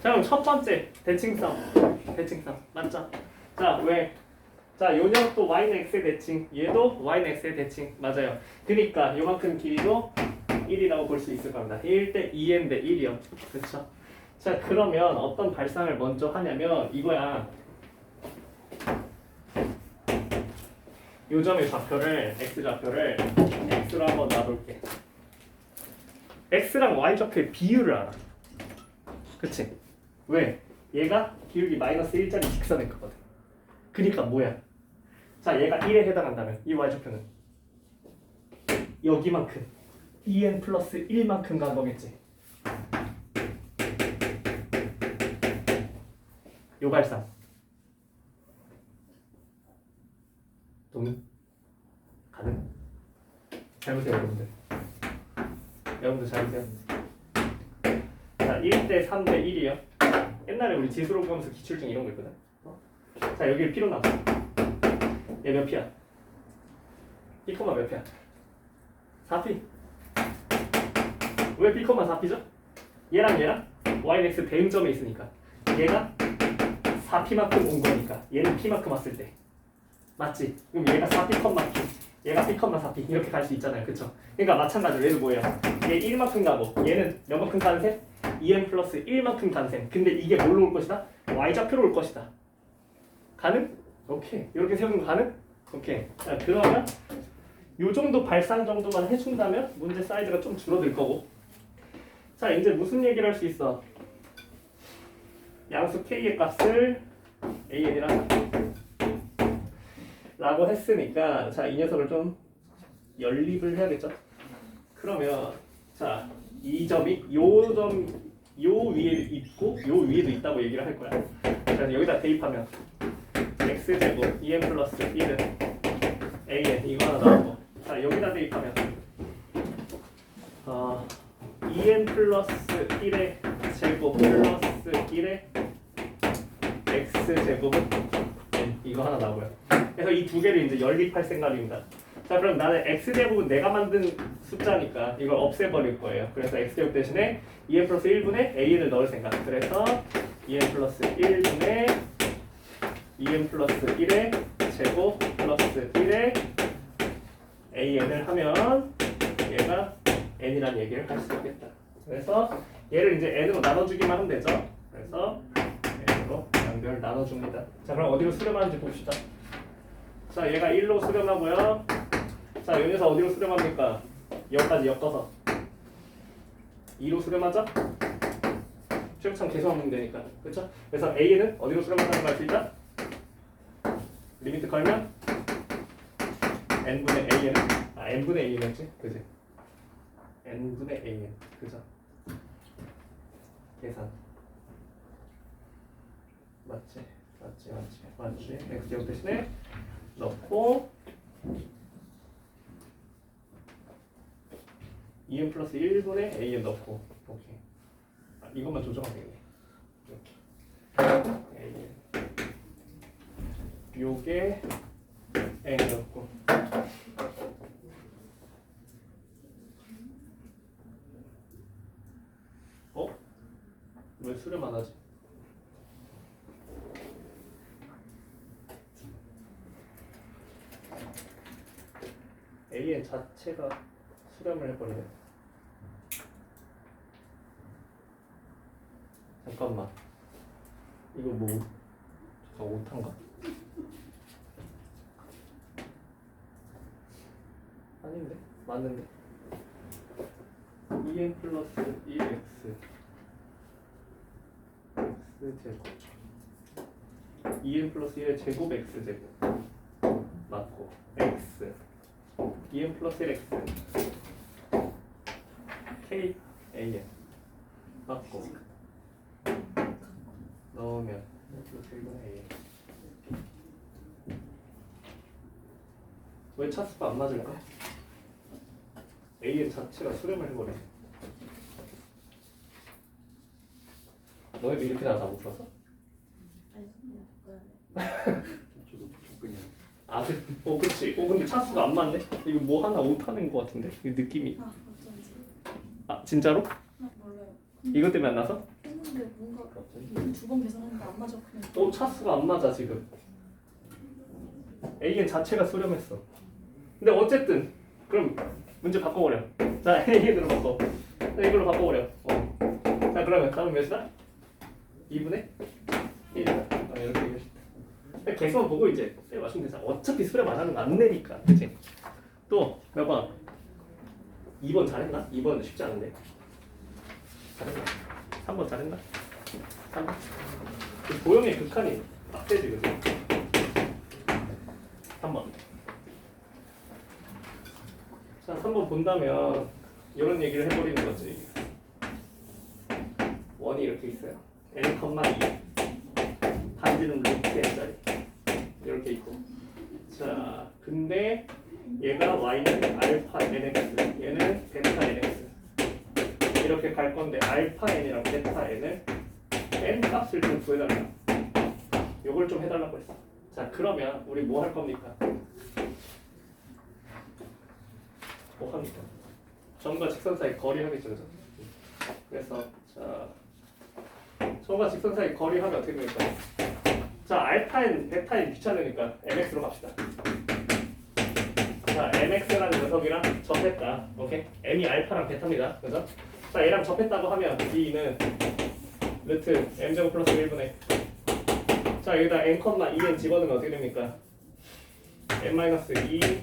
자 그럼 첫 번째 대칭성 맞죠? 자 왜? 자 요냥 또 y는 x의 대칭 얘도 y는 x의 대칭 맞아요. 그러니까 요만큼 길이도 1이라고 볼 수 있을 겁니다. 1 대 2n 대 1이요. 그렇죠? 자 그러면 어떤 발상을 먼저 하냐면 이거야. 요점의 좌표를 x좌표를 x로 한번 놔볼게. x랑 y좌표의 비율을 알아. 그치? 왜? 얘가 기울기 마이너스 1짜리 직선일 거거든. 그니까 뭐야? 자 얘가 1에 해당한다면 이 y좌표는 여기만큼 2n 플러스 1만큼 간 거겠지. 요 발상 동의? 가능? 잘 보세요 여러분들. 여러분들 잘 보세요. 자 1대 3대 1이요. 옛날에 우리 지수로 보면서 기출중 이런 거 있거든. 자 여기 P로 나왔어. 얘 몇 P야? P, 몇 P야? 4P. 왜 P, 4P죠? 얘랑 Y는 X 대응점에 있으니까 얘가 4p만큼 온 거니까 얘는 p만큼 왔을 때 맞지? 그럼 얘가 4p 컴마 p 얘가 p 컴마 4p 이렇게 갈 수 있잖아요, 그쵸? 그러니까 마찬가지로 얘도 뭐예요? 얘 1만큼 가고 얘는 몇만큼 가는 셈? 2n 플러스 1만큼 가는 셈. 근데 이게 뭘로 올 것이다? y좌표로 올 것이다. 가능? 오케이. 이렇게 세우는 거 가능? 오케이. 자, 그러면 요 정도 발상 정도만 해준다면 문제 사이즈가 좀 줄어들 거고. 자, 이제 무슨 얘기를 할 수 있어? 양수 k의 값을 an이라 라고 했으니까 자, 이 녀석을 좀 연립을 해야겠죠? 그러면 자, 이 점이 요 위에 있고 요 위에도 있다고 얘기를 할 거야. 그래서 여기다 대입하면 x제곱 2n 플러스 1은 an 이거 하나 나오고, 자 여기다 대입하면 2n 플러스 1의 제곱 플러스 1의 x제곱은 n 이거 하나 나오고요. 그래서 이 두 개를 이제 연립할 생각입니다. 자, 그럼 나는 x제곱은 내가 만든 숫자니까 이걸 없애버릴 거예요. 그래서 x제곱 대신에 2n 플러스 1분의 an을 넣을 생각. 그래서 2n 플러스 1분의 2n 플러스 1의 제곱 플러스 1의 an을 하면 얘가 n이라는 얘기를 할 수 있겠다. 그래서 얘를 이제 n으로 나눠주기만 하면 되죠. 그래서 n으로 양변을 나눠줍니다. 자, 그럼 어디로 수렴하는지 봅시다. 자, 얘가 1로 수렴하고요. 자, 이 녀석 어디로 수렴합니까? 여기까지 엮어서 2로 수렴하죠? 최고참 계속하면 되니까, 그렇죠? 그래서 a는 어디로 수렴한다는 걸 알 수 있다? 리미트 걸면 n분의 an은 n분의 an이었지, 그지? n분의 an, 그죠? 계산 맞지. x제곱 대신에 넣고 2n 플러스 1분의 an 넣고, 오케이. 이것만 조정하면 되겠네. 이렇게 an 요게 n이었고, 왜 수렴 안 하지? an 자체가 수렴을 해버리네. 잠깐만, 이거 뭐 잠깐 오탄가? 아닌데? 맞는데? 2n 플러스 1x x제곱 2n 플러스 1의 제곱 x제곱 맞고 x 2n 플러스 1x k an 맞고 넣으면 2n 플러스 1분의 an. 왜 차수가 안 맞을까? an 자체가 수렴을 해버려. 너희도 이렇게 나다 못 풀었어? 아, 그렇지. 근데 차수가 안 맞네. 이거 뭐 하나 오타낸 것 같은데. 이 느낌이. 어쩐지. 아, 진짜로? 몰라요. 이것 때문에 안 나서? 했는데 뭔가 두 번 계산했는데 안 맞아. 차수가 안 맞아 지금. AN 자체가 수렴했어. 근데 어쨌든 그럼 문제 바꿔버려. 자, AN으로 바꿔. 자, 이걸로 바꿔버려. 자, 그러면 다음 몇이다? 2분의 1이다. 이렇게 얘기했다. 계속 보고 이제 쌤 맞추면 되잖아. 어차피 수렴 안 하는 거 안 내니까, 그치? 또 몇 번? 2번 잘했나? 2번은 쉽지 않은데. 잘했나? 3번 잘했나? 3번. 도형의 극한이 빡세지, 그치? 3번. 자, 3번 본다면 이런 얘기를 해버리는 거지. 원이 이렇게 있어요. n, 2 반지름 루트 n짜리 이렇게 있고, 자 근데 얘가 y는 알파 nx, 얘는 베타 nx 이렇게 갈 건데 알파 n이랑 베타 n을 n 값을 좀 구해달라. 요걸 좀 해달라고 했어. 자, 그러면 우리 뭐 할 겁니까? 뭐 합니까? 점과 직선 사이 거리 하겠죠, 그죠? 그래서 자, 점과 직선 사이 거리 하면 어떻게 될까요? 자 알파인 베타인 귀찮으니까 mx로 갑시다. 자 mx라는 녀석이랑 접했다. 오케이? m이 알파랑 베타입니다. 그죠? 자 얘랑 접했다고 하면 b는 루트 m제곱 플러스 1분의 자 여기다 n, 2n 집어넣으면 어떻게 됩니까? n-2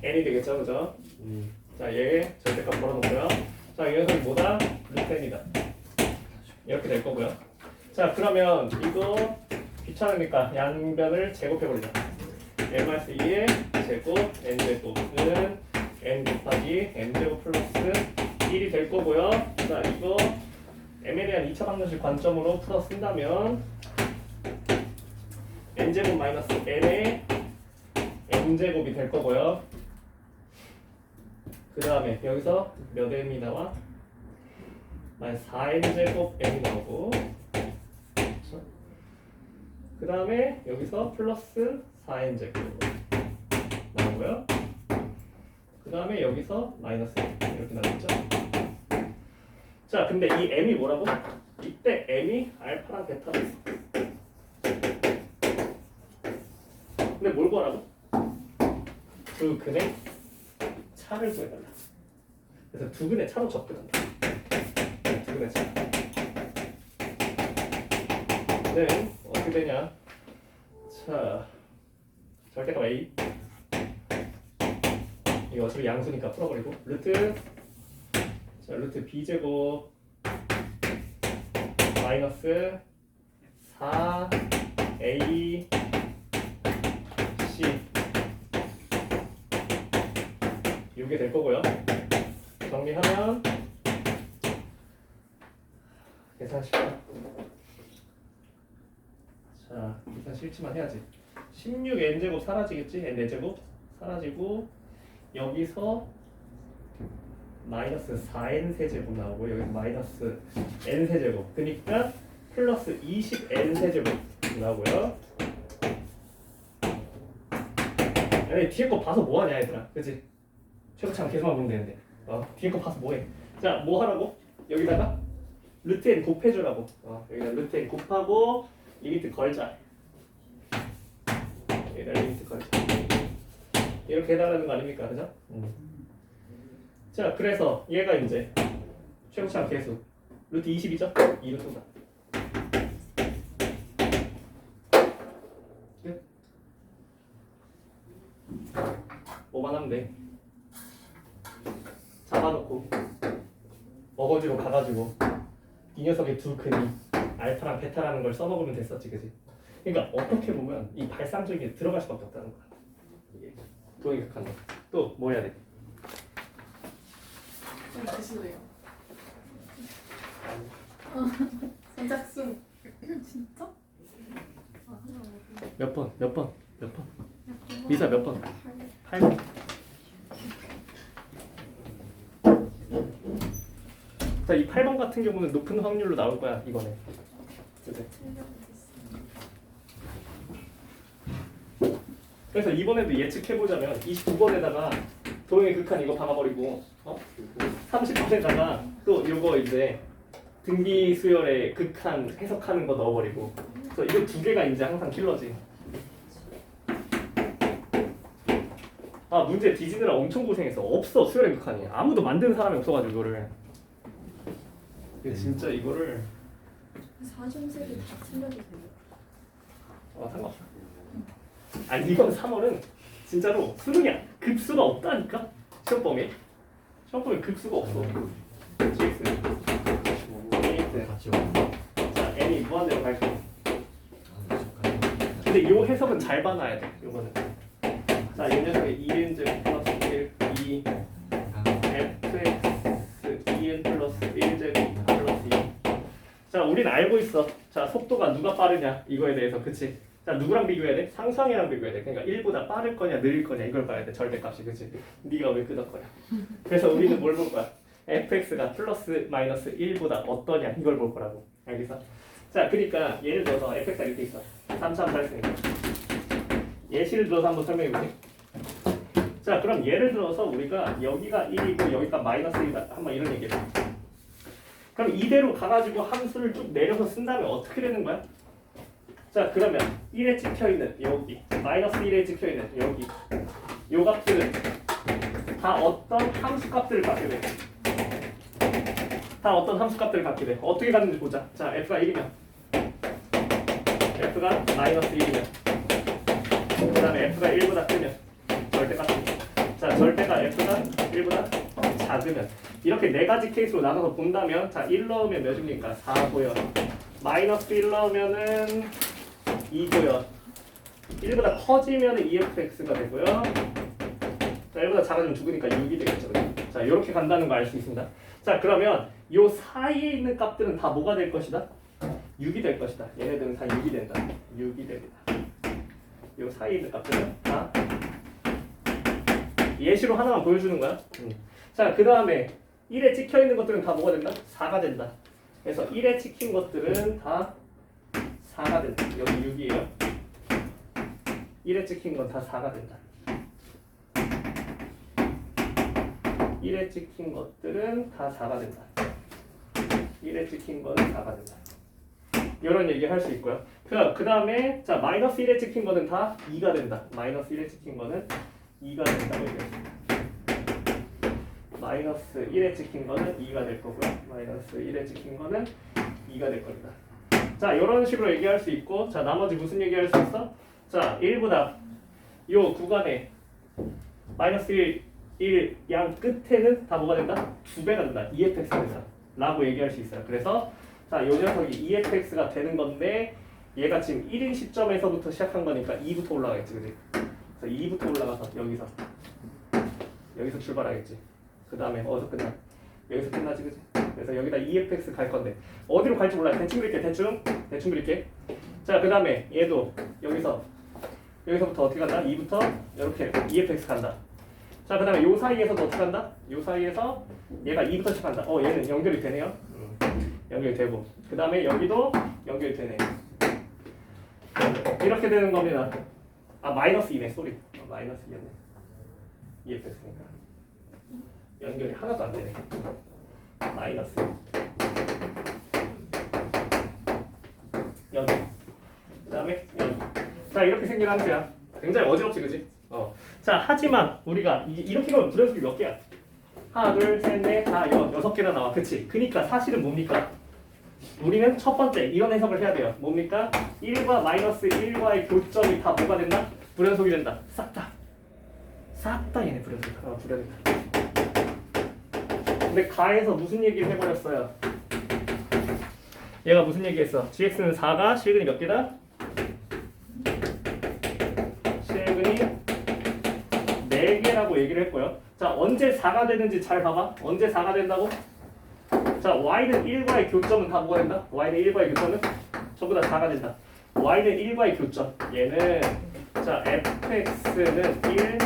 n이 되겠죠, 그죠? 자, 얘 절대값 걸어놓고요. 자, 이 녀석이 뭐다? 루트 n이다. 이렇게 될 거고요. 자, 그러면 이거 귀찮으니까 양변을 제곱해버리자. n-2의 제곱 n제곱은 n 곱하기 n제곱 플러스 1이 될 거고요. 자, 이거 m에 대한 2차 방정식 관점으로 풀어 쓴다면 n제곱 마이너스 n의 n제곱이 될 거고요. 그 다음에 여기서 몇 n이 나와? 마이너스 4n제곱 n이 나오고 그 다음에 여기서 플러스 4n제곱 나오고요. 그 다음에 여기서 마이너스 n 이렇게 나오죠. 자, 근데 이 m이 뭐라고? 이때 m이 알파랑 베타로 있어. 근데 뭘 구하라고? 두 근의 차를 구해달라. 그래서 두 근의 차로 접근한다. 두 근의 차. 네, 어떻게 되냐? 자, 절대값 a. 이거 어차피 양수니까 풀어버리고 루트. 자, 루트 b제곱 마이너스 4a c 이게 될 거고요. 정리하면 계산 쉽다. 자, 계산 싫지만 해야지. 16n제곱 사라지겠지? n4제곱 사라지고 여기서 마이너스 4n 세제곱 나오고 여기서 마이너스 n 세제곱 그러니까 플러스 20n 세제곱 나오고요. 아니 뒤에 거 봐서 뭐하냐 얘들아, 그치? 최고창 계속만 보면 되는데 뒤에 거 봐서 뭐해? 자, 뭐 하라고? 여기다가 루트 n 곱해주라고. 여기다 루트 n 곱하고 리미트 걸자. 여기다 리미트 걸자. 이렇게 해달라는 거 아닙니까, 그죠? 자, 그래서 얘가 이제 최고차항 계수 루트 20이죠? 2루트다. 끝. 뭐만 하면 돼. 잡아놓고 어거지로 가가지고 이 녀석의 두 근이 알파랑 베타라는 걸 써먹으면 됐었지, 그지? 그러니까 어떻게 보면 이 발상적인 게 들어갈 수밖에 없다는 거야. 이게 도형이 극한다. 또 뭐 해야 돼? 좀 드실래요? 선착순. 진짜? 아, 하나 먹을게. 몇 번? 몇 번? 몇 번? 미사 몇 번? 8번. 자, 이 8번 같은 경우는 높은 확률로 나올 거야, 이거는. 그치? 그래서 이번에도 예측해보자면 29번에다가 도형의 극한 이거 박아버리고 30번에다가 또 이거 이제 등비 수열의 극한 해석하는 거 넣어버리고 그래서 이거 두 개가 이제 항상 킬러지. 아, 문제 뒤지느라 엄청 고생했어. 없어, 수열의 극한이. 아무도 만든 사람이 없어가지고 이거를. 진짜 이거를 4점색이 다 틀려도 돼요. 상관없어. 아니 이건 3월은 진짜로 수능이야. 급수가 없다니까. 시험범위 급수가 없어. GX 같이 와. 자, n이 무한대로 갈 거야. 근데 이 해석은 잘 봐놔야 돼. 요거는. 자, 이 녀석의 2n제곱 플러스 1, 2 fx 2n 플러스 1제곱 플러스 2. 자, 우린 알고 있어. 자, 속도가 누가 빠르냐 이거에 대해서, 그치? 자, 누구랑 비교해야 돼? 상수항이랑 비교해야 돼. 그러니까 1보다 빠를 거냐 느릴 거냐 이걸 봐야 돼. 절대값이, 그치? 네가 왜 끄덕거려? 그래서 우리는 뭘 볼 거야? fx가 플러스 마이너스 1보다 어떠냐 이걸 볼 거라고. 알겠어? 자, 그러니까 예를 들어서 fx가 이렇게 있어. 3차 발생이니까 예시를 들어서 한번 설명해 볼게. 자, 그럼 예를 들어서 우리가 여기가 1이고 여기가 마이너스 1이다 한번 이런 얘기해. 그럼 이대로 가가지고 함수를 쭉 내려서 쓴 다음에 어떻게 되는 거야? 자 그러면 1에 찍혀있는 여기 마이너스 1에 찍혀있는 여기 요 값들은 다 어떤 함수값들을 갖게 돼. 다 어떤 함수값들을 갖게 돼. 어떻게 갖는지 보자. 자 f가 1이면 f가 마이너스 1이면 그 다음에 f가 1보다 크면 절대가 자 절대가 f가 1보다 작으면 이렇게 네 가지 케이스로 나눠서 본다면 자 1 넣으면 몇입니까? 4고요. 마이너스 1 넣으면은 2고요. 1보다 커지면은 EFX가 되고요. 자 1보다 작아지면 죽으니까 6이 되겠죠. 자 이렇게 간다는 거 알 수 있습니다. 자 그러면 요 사이에 있는 값들은 다 뭐가 될 것이다? 6이 될 것이다. 얘네들은 다 6이 된다. 6이 됩니다. 요 사이에 있는 값들은 다 예시로 하나만 보여주는 거야. 자 그 다음에 1에 찍혀있는 것들은 다 뭐가 된다? 4가 된다. 그래서 1에 찍힌 것들은 다 4가 된다. 여기 6이에요. 1에 찍힌 건 다 4가 된다. 1에 찍힌 것들은 다 4가 된다. 1에 찍힌 거는 4가 된다. 이런 얘기 할 수 있고요. 그 다음에 자 마이너스 1에 찍힌 거는 다 2가 된다. 마이너스 1에 찍힌 거는 2가 된다고 얘기했습니다. 마이너스 1에 찍힌 거는 2가 될 거고요. 마이너스 1에 찍힌 거는 2가 될 겁니다. 자 이런 식으로 얘기할 수 있고 자 나머지 무슨 얘기할 수 있어? 자 1보다 요 구간에 마이너스 1 양 끝에는 다 뭐가 된다? 2배가 된다. EFX가 된다. 라고 얘기할 수 있어요. 그래서 자 요 녀석이 EFX가 되는 건데 얘가 지금 1인 시점에서부터 시작한 거니까 2부터 올라가겠지. 그지? 그래서 2부터 올라가서 여기서 출발하겠지. 그 다음에 어디서 끝나? 여기서 끝나지. 그지? 그래서 여기다 EFX 갈 건데 어디로 갈지 몰라. 대충 그릴게. 대충 그릴게. 자 그 다음에 얘도 여기서부터 어떻게 간다? 2부터 이렇게 EFX 간다. 자 그 다음에 요 사이에서도 어떻게 간다? 요 사이에서 얘가 2부터 시작한다. 얘는 연결이 되네요. 연결이 되고 그 다음에 여기도 연결이 되네. 이렇게 되는 겁니다. 아 마이너스 2네. 쏘리. 마이너스 2였네. EFX니까 연결이 하나도 안 되네. 마이너스 여기 그 다음에 여기. 자 이렇게 생긴 함수야. 굉장히 어지럽지 그지? 자 하지만 우리가 이렇게 가면 불연속이 몇 개야? 하나 둘 셋 넷 다 6개나 나와. 그치? 그니까 사실은 뭡니까? 우리는 첫 번째 이런 해석을 해야 돼요. 뭡니까? 1과 마이너스 1과의 교점이 다 뭐가 된다? 불연속이 된다. 싹 다 얘네 불연속이다. 불연이다. 근데 가에서 무슨 얘기를 해버렸어요? 얘가 무슨 얘기했어? gx는 4가 실근이 몇 개다? 실근이 4개라고 얘기를 했고요. 자 언제 4가 되는지 잘 봐봐. 언제 4가 된다고? 자 y는 1과의 교점은 다 뭐가 된다? y는 1과의 교점은 전부 다 4가 된다. y는 1과의 교점. 얘는 자 fx는 1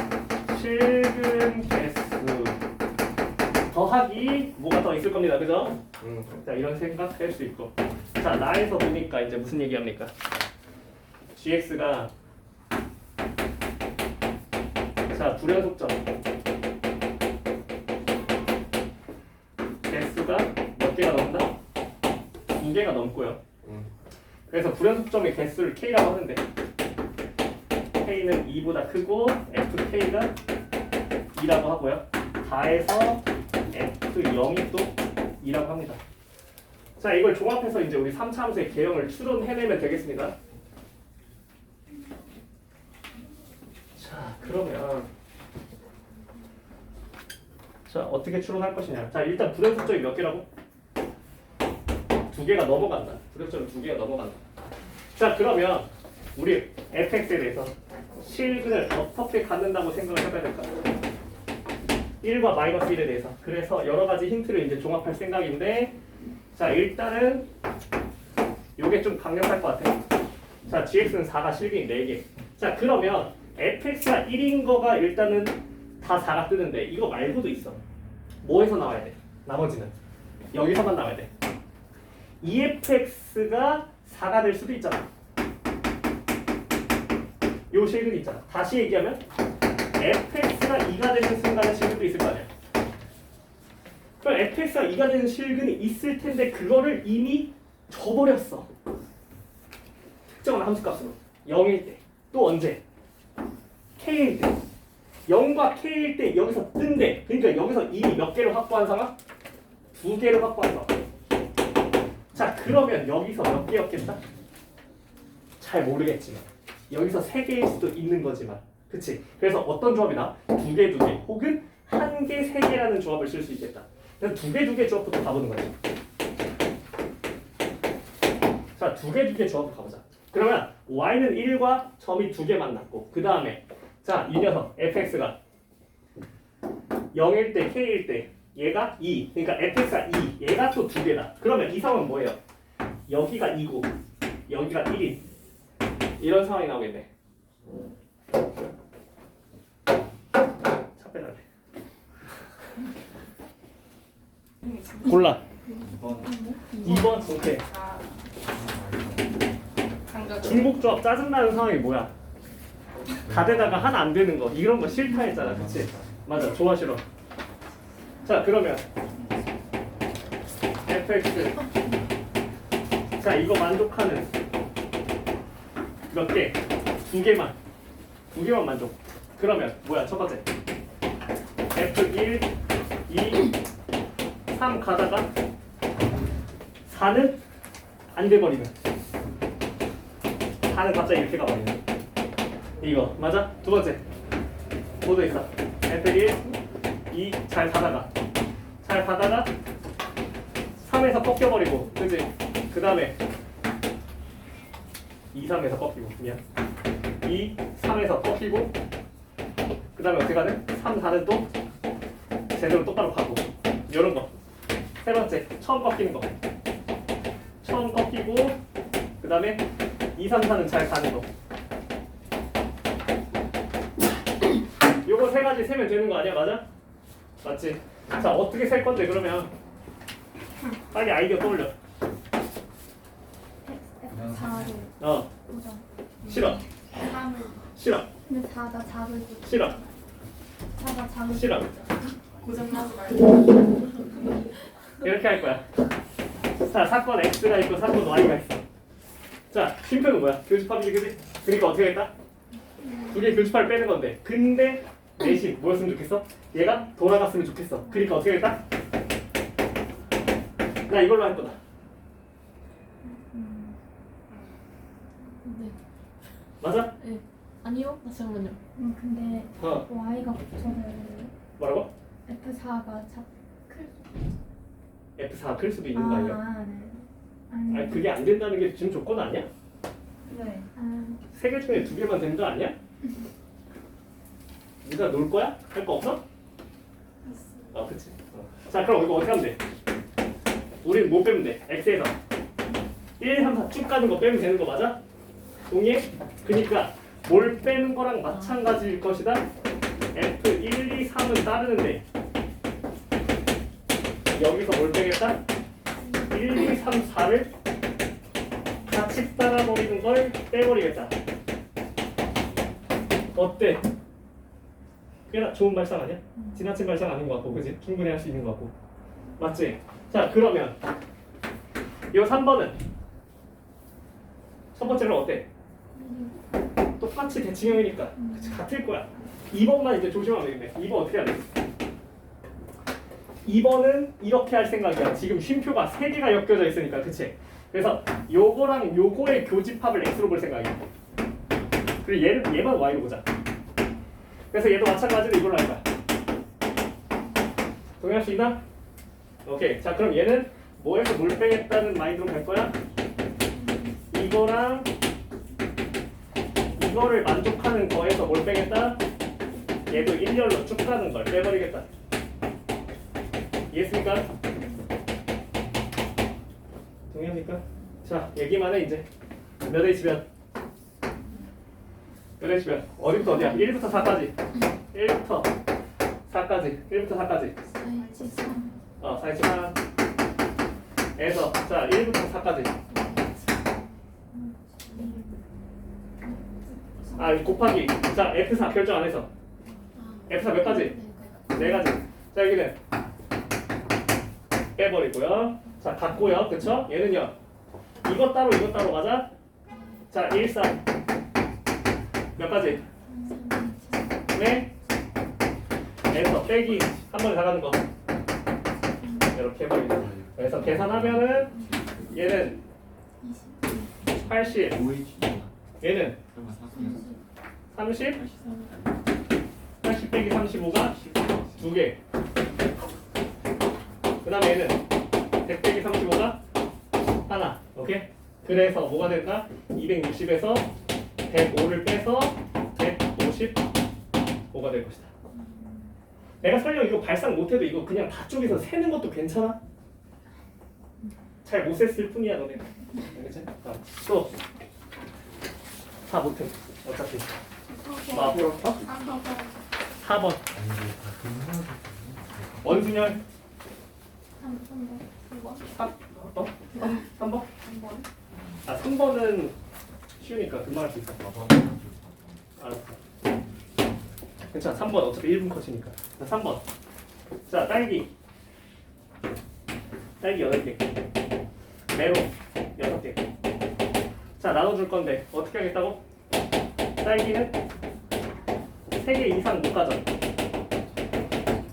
실근 개수 더하기 뭐가 더 있을 겁니다. 그죠? 자 이런 생각 할 수 있고 자 나에서 보니까 이제 무슨 얘기합니까? gx가 자 불연속점 개수가 몇 개가 넘는다? 2개가 넘고요. 그래서 불연속점의 개수를 k라고 하는데 k는 2보다 크고 fk가 2라고 하고요. 다해서 f0이 또 2라고 합니다. 자 이걸 종합해서 이제 우리 3차 함수의 개형을 추론해내면 되겠습니다. 자 그러면 자 어떻게 추론할 것이냐. 자 일단 불연속점이 몇 개라고? 2개가 넘어간다. 불연속점이 2개가 넘어간다. 자 그러면 우리 fx에 대해서 실근을 어떻게 갖는다고 생각을 해봐야 될까? 1과 마이너스 1에 대해서. 그래서 여러 가지 힌트를 이제 종합할 생각인데 자 일단은 요게 좀 강력할 것 같아요. 자 gx는 4가 실근이 4개. 자 그러면 fx가 1인 거가 일단은 다 4가 뜨는데 이거 말고도 있어. 뭐에서 나와야 돼? 나머지는 여기서만 나와야 돼. EFX가 4가 될 수도 있잖아. 요 실근이 있잖아. 다시 얘기하면 fx가 2가 되는 순간에 실근도 있을 거 아니야. 그럼 fx가 2가 되는 실근이 있을 텐데 그거를 이미 줘버렸어. 자 특정한 함수값으로 0일 때 또 언제? k일 때 0과 k일 때 여기서 뜬대. 그러니까 여기서 이미 몇 개를 확보한 상황? 2개를 확보한 상황. 자 그러면 여기서 몇 개였겠다? 잘 모르겠지만 여기서 3개일 수도 있는 거지만 그치? 그래서 어떤 조합이다? 2개, 2개 혹은 1개, 3개라는 조합을 쓸 수 있겠다. 그래서 2개, 2개 조합부터 가보는 거지. 자 2개, 2개 조합을 가보자. 그러면 y는 1과 점이 2개 만났고 그 다음에 자 이 녀석 fx가 0일 때 k일 때 얘가 2 그러니까 fx가 2 얘가 또 2개다. 그러면 이 상황은 뭐예요? 여기가 2고 여기가 1인 이런 상황이 나오겠네. 차 빼달래. 골라. 2번 오케이. 중복조합 짜증나는 상황이 뭐야? 다 되다가 하나 안 되는 거 이런 거 싫다 했잖아. 그치? 맞아. 좋아 싫어. 자 그러면 fx 자 이거 만족하는 몇 개? 2개만 2개만 만족. 그러면 뭐야 첫 번째 f1 2 3 가다가 4는 안 돼버리면 4는 갑자기 이렇게 가버리는 이거 맞아? 두 번째 모두 있어. f1 2 잘 가다가 3에서 꺾여버리고 그치? 그 다음에 2, 3에서 꺾이고 미안 2, 3에서 꺾이고 그 다음에 어떻게 가는? 3, 4는 또 제대로 똑바로 가고 이런 거. 세 번째 처음 꺾이는 거 처음 꺾이고 그 다음에 2, 3, 4는 잘 가는 거. 요거 세 가지 세면 되는 거 아니야? 맞아? 맞지? 자 어떻게 셀 건데 그러면 빨리 아이디어 떠올려. F4를 어 고정. 싫어 3을 싫어 근데 4가 작을 때 싫어 4가 작을 싫어 고장나지 말고. 이렇게 할 거야. 자 사건 X가 있고 사건 Y가 있어. 자 쉼표는 뭐야? 교집합이지 그지? 그러니까 어떻게 했다? 두 개 교집합을 빼는 건데 근데 대신 뭐였으면 좋겠어? 얘가 돌아갔으면 좋겠어. 그러니까 어떻게 했다? 나 이걸로 할 거다. 네. 맞아? 아니요? 잠깐만요. 근데 어 Y가 붙어서 뭐라고? F4가 클 F4 클 수도 있는 거 아니야? 아니 아니 그게 안 된다는 게 지금 조건 아니야? 네. 세 개 중에 2개만 되는 거 아니야? 네가 놀 거야? 할 거 없어? 아 그치. 자 그럼 이거 어떻게 하면 돼? 우리는 뭐 빼면 돼? X에서 1, 2, 3, 4 쭉 가는 거 빼면 되는 거 맞아? 동의해? 그니까 뭘 빼는 거랑 마찬가지일 것이다. F 1, 2, 3은 따르는데 여기서 뭘 빼겠다? 1, 2, 3, 4를 같이 따라버리는 걸 빼버리겠다. 어때? 꽤나 좋은 발상 아니야? 지나친 발상 아닌 것 같고 그지? 충분히 할 수 있는 것 같고 맞지? 자 그러면 이 3번은 첫 번째는 어때? 똑같이 대칭형이니까 그치, 같을 거야. 2번만 이제 조심하면 되겠네. 2번 어떻게 해야 돼? 2번은 이렇게 할 생각이야. 지금 쉼표가 3개가 엮여져 있으니까 그치? 그래서 요거랑 요거의 교집합을 x로 볼 생각이야. 그리고 얘만 y로 보자. 그래서 얘도 마찬가지로 이걸로 할 거야. 동의할 수 있나? 오케이. 자 그럼 얘는 뭐에서 뭘 빼겠다는 마인드로 갈 거야? 이거랑 이거를 만족하는 거에서 뭘 빼겠다? 얘도 일렬로 쭉 가는 걸 빼버리겠다. 이해했습니까? 동의합니까? 자 얘기만 해 이제. 몇 H면? 몇 H면? 어디부터 어디야? 1부터 4까지 1부터 4까지 1부터 4까지 4H3 에서 자 1부터 4까지 곱하기 자 F4 결정 안 해서 F4 몇 가지? 네 가지. 자 여기는 빼버리고요. 자 같고요. 그쵸? 얘는요 이거 따로 맞아? 자 1, 4 몇 가지? 네? 에서 빼기 한 번에 다 가는 거 이렇게 해버리자. 그래서 계산하면은 얘는 80 얘는 30 80 빼기 35가 2개 그 다음에 얘는 100 빼기 35가 하나. 오케이? 그래서 뭐가 될까? 260에서 105를 빼서 155가 될 것이다. 내가 설령 이거 발상 못해도 이거 그냥 다 쪼개서 세는 것도 괜찮아? 잘 못 셌을 뿐이야 너네. 알겠지? 또 다 못해 어차피. 뭐 앞으로 4번 원순열 3번? 아 3번은 쉬우니까 금방 할 수 있어. 알았어. 괜찮아. 3번 어차피 1분 컷이니까. 자 3번. 자 딸기 8개 메론 6개. 자 나눠줄 건데 어떻게 하겠다고? 딸기는 3개 이상 못 가져.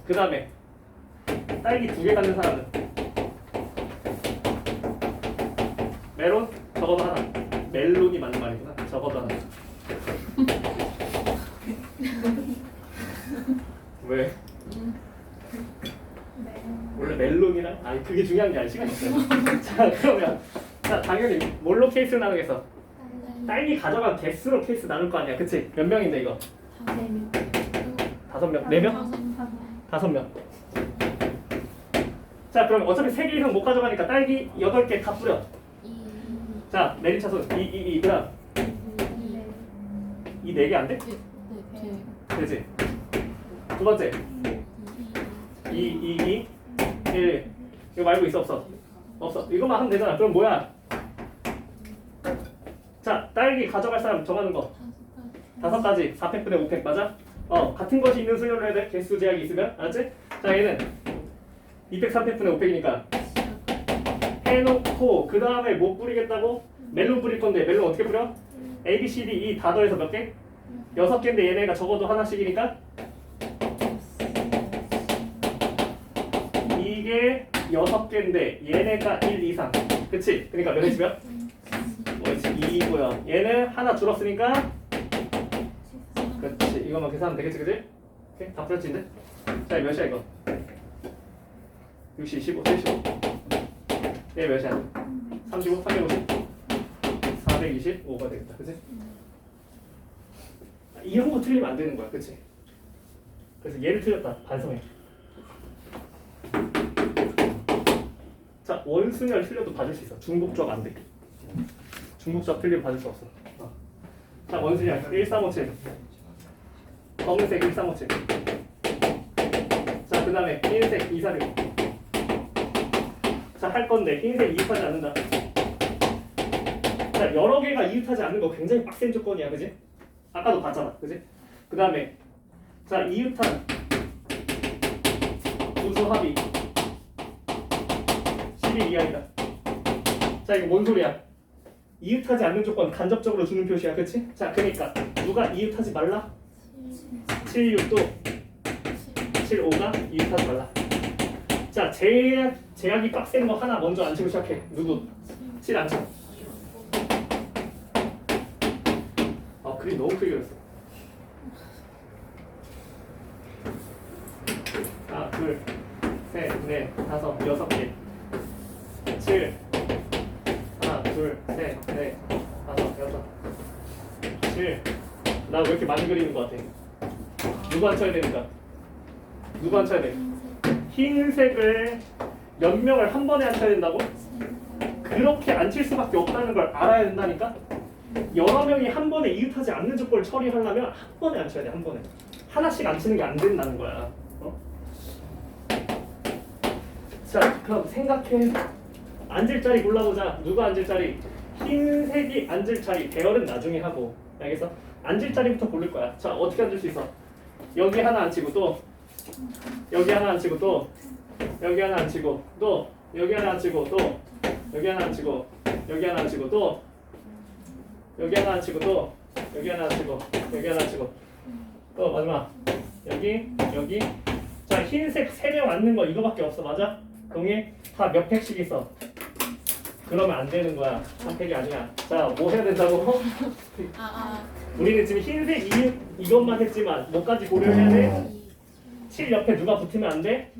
그 다음에 딸기 2개 갖는 사람은 메론 적어도 하나. 멜론이 맞는 말이구나. 적어도 하나. 왜? 원래 멜론이랑 아니 그게 중요한 게 아니 시간이 없어요. 자 그러면 자 당연히 뭘로 케이스를 나누겠어? 딸기 가져간 개수로 케이스 나눌 거 아니야, 그치? 몇 명인데 이거? 5명, 4명? 5명. 자 그럼 어차피 3개 이상 못 가져가니까 딸기 8개 다 뿌려. 자 내린 차순 2 그다음 이 4개 안 돼? 되지? 두 번째 2 1 이거 말고 있어 없어? 없어. 이거만 하면 되잖아. 그럼 뭐야? 자 딸기 가져갈 사람 정하는 거 5가지 4팩분의 5팩 맞아? 같은 것이 있는 수열로 해야 돼. 개수 제약이 있으면 알았지? 자 얘는 2팩 3팩분의 5팩이니까 해놓고 그 다음에 뭐 뿌리겠다고? 멜론 뿌릴 건데 멜론 어떻게 뿌려? A, B, C, D, E 다 더해서 몇 개? 6개인데 얘네가 적어도 하나씩이니까 이게 6개인데 얘네가 1 이상 그치? 그러니까 몇 회치면? 2고요. 얘는 하나 줄었으니까 그렇지. 이거만 계산하면 되겠지 그치? 오케이? 다 풀었지 이제? 자 이거 몇이야 이거? 60, 15, 75 얘 몇이야? 35, 350 425가 되겠다 그치? 이런 거 틀리면 안 되는 거야 그치? 그래서 얘를 틀렸다 반성해. 자 원순열 틀려도 봐줄 수 있어. 중복조합 안 돼. 중복조합 틀리면 봐줄 수 없어. 자 원순열 1357 검은색 1357 자 그 다음에 흰색 246 자 할 건데 흰색 이웃하지 않는다. 자 여러 개가 이웃하지 않는 거 굉장히 빡센 조건이야 그지? 아까도 봤잖아 그지? 그 다음에 자 이웃한 구수 합이 11 이하이다. 자 이거 뭔 소리야? 이웃하지 않는 조건 간접적으로 주는 표시야 그치? 자 그러니까 누가 이웃하지 말라? 76도 75가 이웃하지 말라. 자 제약이 빡센 거 하나 먼저 안 치고 시작해. 누구? 7 안 쳐. 그림 너무 크게 그렸어. 하나 둘 셋 넷 다섯 6개 7 하나 둘 셋 넷 다섯 6 7 나 왜 이렇게 많이 그리는 거 같아? 누구 안 쳐야 되니까? 누구 안 쳐야 돼? 흰색을 몇 명을 한 번에 안 쳐야 된다고? 그렇게 안 칠 수밖에 없다는 걸 알아야 된다니까? 여러 명이 한 번에 이웃하지 않는 조건을 처리하려면 한 번에 안 쳐야 돼. 한 번에 하나씩 안 치는 게 안 된다는 거야. 자 그럼 생각해. 앉을 자리 골라보자. 누가 앉을 자리? 흰색이 앉을 자리. 대열은 나중에 하고 알겠어? 앉을 자리부터 고를 거야. 자 어떻게 앉을 수 있어? 여기 하나 안 치고 또 여기 하나 안 치고 또 여기 하나 안 치고 또 여기 하나 안 치고 또 여기 하나 안 치고 여기 하나 안 치고 또 여기 하나 치고 또 여기 하나 치고 여기 하나 치고 또 마지막 여기 여기. 자 흰색 3명 앉는 거 이거밖에 없어. 맞아? 동의? 다 몇 팩씩 있어. 그러면 안 되는 거야. 3팩이 아니야. 자 뭐 해야 된다고? 우리는 지금 흰색 이것만 했지만 뭐까지 고려해야 돼? 7 옆에 누가 붙으면 안 돼?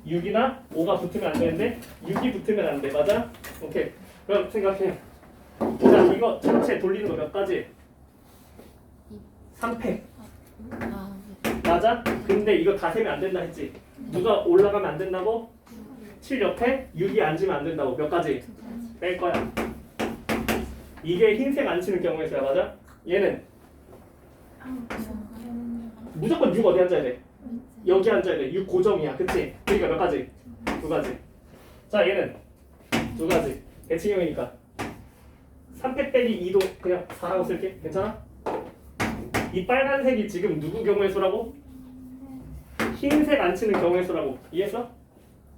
6이나 5가 붙으면 안 되는데 6이 붙으면 안 돼. 맞아? 오케이. 그럼 생각해. 자 이거 전체 돌리는 거 몇 가지? 3팩. 맞아? 근데 이거 다 세면 안 된다 했지? 누가 올라가면 안 된다고? 7 옆에 6이 앉으면 안 된다고. 몇 가지? 뺄 거야. 이게 흰색 안 치는 경우에서야. 맞아? 얘는 무조건 6 어디 앉아야 돼? 여기 앉아야 돼. 6 고정이야. 그치? 그러니까 몇 가지? 2가지. 자 얘는 2가지. 대칭형이니까 3팩 빼기 2도 그냥 4라고 쓸게. 괜찮아? 이 빨간색이 지금 누구 경우의 수라고? 흰색 안 치는 경우의 수라고. 이해했어?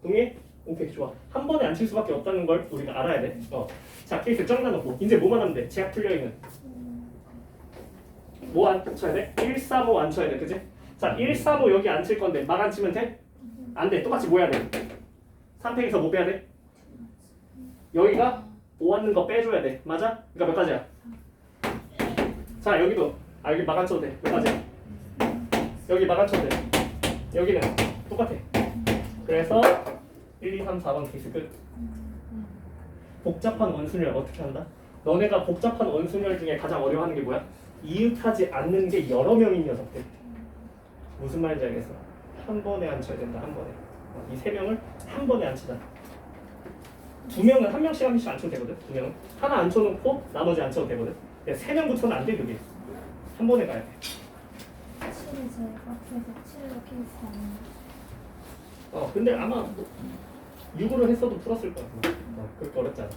동의해? 오케이 좋아. 한 번에 안 칠 수밖에 없다는 걸 우리가 알아야 돼. 자 케이스 쫙 나놓고 이제 뭐만 하면 돼? 제약 풀려있는 뭐 안 쳐야 돼? 1, 3, 5 안 쳐야 돼. 그치? 자 1, 3, 5 여기 안 칠 건데 막 안 치면 돼? 안 돼. 똑같이 뭐 해야 돼? 3팩에서 뭐 빼야 돼? 여기가 5 앉는 거 빼줘야 돼. 맞아? 그러니까 몇 가지야? 자 여기도 여기 막 안 쳐도 돼. 몇 가지? 여기 막 안 쳐도 돼. 여기는 똑같아. 그래서 1, 2, 3, 4번 케이스 끝. 복잡한 원순열 어떻게 한다? 너네가 복잡한 원순열 중에 가장 어려워하는 게 뭐야? 이웃하지 않는 게 여러 명인 녀석들. 무슨 말인지 알겠어? 한 번에 안 쳐야 된다. 한 번에. 이 3명을 한 번에 안 치자. 2명은 한 명씩 한 명씩 안 쳐도 되거든. 2명은 하나 안 쳐놓고 나머지 안 쳐도 되거든. 3명부터는 안 돼. 그게 한 번에 가야 돼. 7이 제일 빡세서 7로 케이스 아니에요. 근데 아마 6으로 했어도 풀었을 거야. 그렇게 어렵지 않아.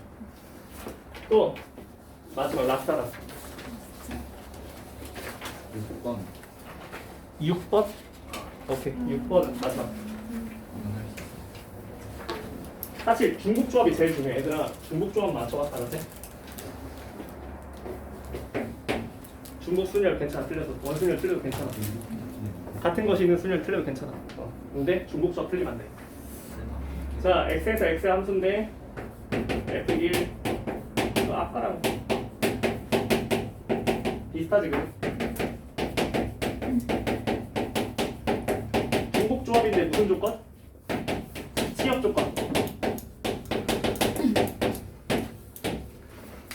또 마지막 라스타라 6번 6번? 오케이 6번 마지막. 사실 중국 조합이 제일 중요해. 얘들아 중국 조합 맞춰봤다. 그치? 중국 순열 괜찮아. 틀려도 원순열 틀려도 괜찮아. 같은 것이 있는 순열 틀려도 괜찮아. 근데 중국 조합 틀리면 안 돼. 자 x에서 x 함수인데 f1 이거 아까랑 비슷하지 그래? 중복 조합인데 무슨 조건? 취업 조건.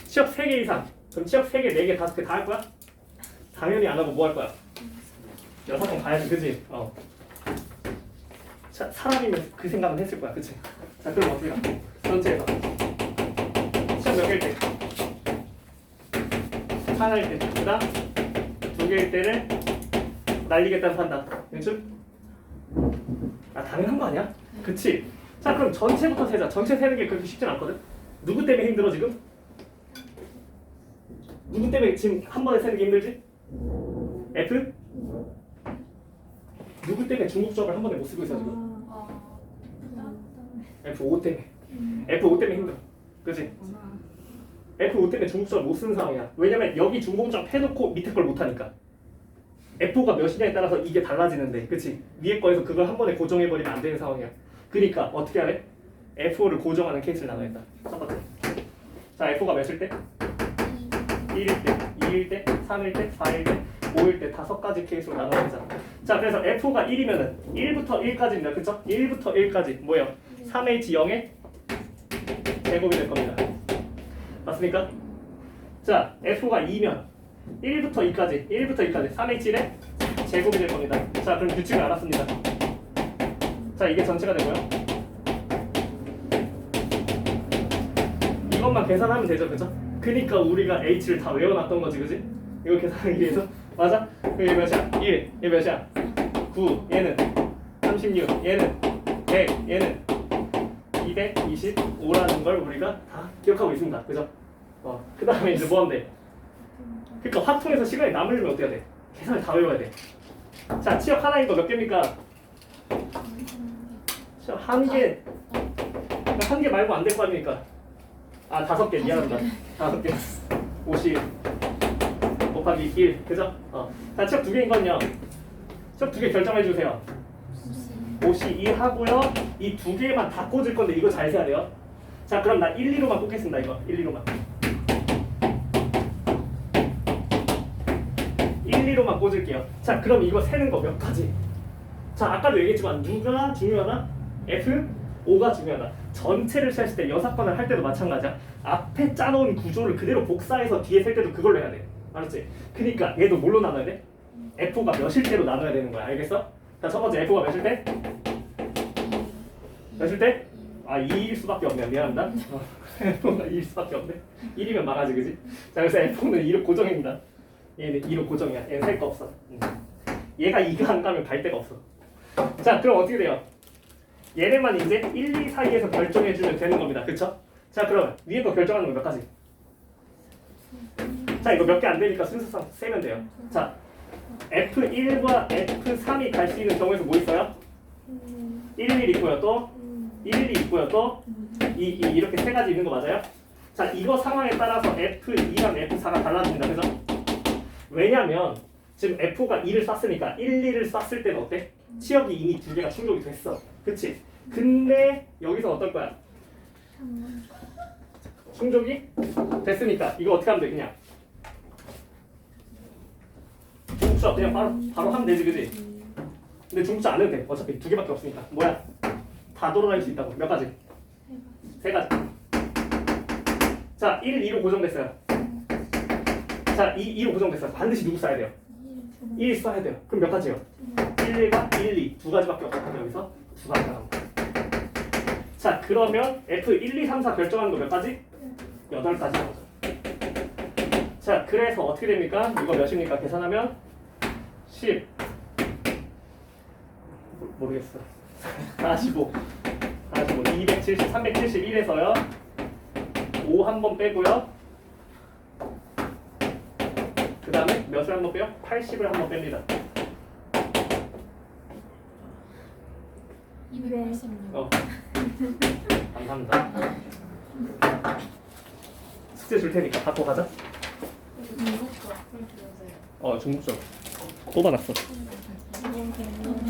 취업 3개 이상. 그럼 취업 3개, 4개, 5개 다 할 거야? 당연히 안 하고 뭐 할 거야? 6번 가야지. 그지? 자, 사람이면 그 생각은 했을 거야. 그치? 자 그럼 어떻게 가? 전체에서 시험 몇 개일 때? 하나일 때, 그 다음 2개일 때를 날리겠다는 판단. 괜찮? 당연한 거 아니야? 그치? 자 그럼 전체부터 세자. 전체 세는 게 그렇게 쉽진 않거든? 누구 때문에 힘들어 지금? 누구 때문에 지금 한 번에 세는 게 힘들지? F? 누구 때문에 중국 조합을 한 번에 못 쓰고 있어 지금? F5 때문에. F5 때문에 힘들어. 그치? F5 때문에 중국 조합 못 쓰는 상황이야. 왜냐면 여기 중국 조합 해놓고 밑에 걸 못하니까. F5가 몇이냐에 따라서 이게 달라지는데, 그치? 위에 거에서 그걸 한 번에 고정해버리면 안 되는 상황이야. 그러니까 어떻게 하래? F5를 고정하는 케이스를 나눠야겠다. 첫 번째. 자, F5가 몇일 때? 1일 때, 2일 때, 3일 때, 4일 때, 5일 때 5가지 케이스로 나눠야겠다. 자, 그래서 F가 1이면은 1부터 1까지입니다. 그쵸? 1부터 1까지 뭐예요? 3H0의 제곱이 될 겁니다. 맞습니까? 자, F가 2면 1부터 2까지, 3H1의 제곱이 될 겁니다. 자, 그럼 규칙을 알았습니다. 자, 이게 전체가 되고요. 이것만 계산하면 되죠, 그죠? 그니까 우리가 H를 다 외워놨던 거지, 그지? 이거 계산하기 위해서. 맞아? 이게 몇이야? 1, 얘 몇이야? 9, 얘는 36, 얘는 100, 얘는 225라는 걸 우리가 다 기억하고 있습니다. 그죠? 그 다음에 이제 뭐 하면 돼? 그러니까 화통에서 시간이 남으려면 어떻게 해야 돼? 계산을 다 외워야 돼. 자, 취업 하나인 거 몇 개입니까? 취업 한 개. 한 개 말고 안 될 거 아닙니까? 아, 5개. 미안합니다. 5개. 50. 곱하기 1 그죠? 자 책 두 개인 건요. 책 두 개 결정해 주세요. 52 하고요. 이 두 개만 다 꽂을 건데 이거 잘 세야 돼요. 자 그럼 나 1, 2로만 꽂겠습니다. 이거 1, 2로만 1, 2로만 꽂을게요. 자 그럼 이거 세는 거 몇 가지? 자 아까도 얘기했지만 누가 중요하다? F, O가 중요하다. 전체를 셀 때 여사건을 할 때도 마찬가지야. 앞에 짜놓은 구조를 그대로 복사해서 뒤에 셀 때도 그걸로 해야 돼. 알았지? 그러니까 얘도 뭘로 나눠야 돼? F가 몇일 때로 나눠야 되는 거야. 알겠어? 자 첫 번째 F가 몇일 때? 몇일 때? 아 2일 수밖에 없네. 미안합니다. F가 2일 수밖에 없네. 1이면 망하지 그지? 자 그래서 F는 2로 고정입니다. 얘는 2로 고정이야. 얘는 셀 거 없어. 얘가 2가 안 가면 갈 데가 없어. 자 그럼 어떻게 돼요? 얘네만 이제 1, 2 사이에서 결정해주면 되는 겁니다. 그쵸? 자 그럼 위에 거 결정하는 거 몇 가지? 자 이거 몇 개 안 되니까 순서상 세면 돼요. 자 F1과 F3이 갈 수 있는 경우에서 뭐 있어요? 1, 1 있고요. 또 1, 2 있고요. 또 2, 2 이렇게 세 가지 있는 거 맞아요? 자 이거 상황에 따라서 F2랑 F4가 달라집니다. 그죠? 왜냐면 지금 F가 2를 쐈으니까 1, 2를 쐈을 때는 어때? 치역이 이미 두 개가 충족이 됐어. 그치? 근데 여기서 어떨 거야? 충족이 됐으니까 이거 어떻게 하면 돼? 그냥 중첩 그냥 바로 하면 되지 그지? 근데 중첩 안 해도 돼. 어차피 두 개밖에 없으니까. 뭐야? 다 돌아다닐 수 있다고. 몇 가지? 세 가지. 자 1, 2로 고정됐어요. 자 2로 고정됐어요. 반드시 누구 써야 돼요? 1 써야 돼요. 그럼 몇 가지요? 1과 1, 2 두 가지밖에 없었거든요. 여기서 두 가지가 나옵니다. 자 그러면 F 1, 2, 3, 4 결정하는 거 몇 가지? 8가지 나오죠. 자 그래서 어떻게 됩니까? 이거 몇입니까? 계산하면 10 모르겠어. 45 270 371에서요 5 한 번 빼고요. 그 다음에 몇을 한 번 빼요? 80을 한 번 뺍니다. 286. 감사합니다. 숙제 줄 테니까 갖고 가자. 중국적 또 받았어.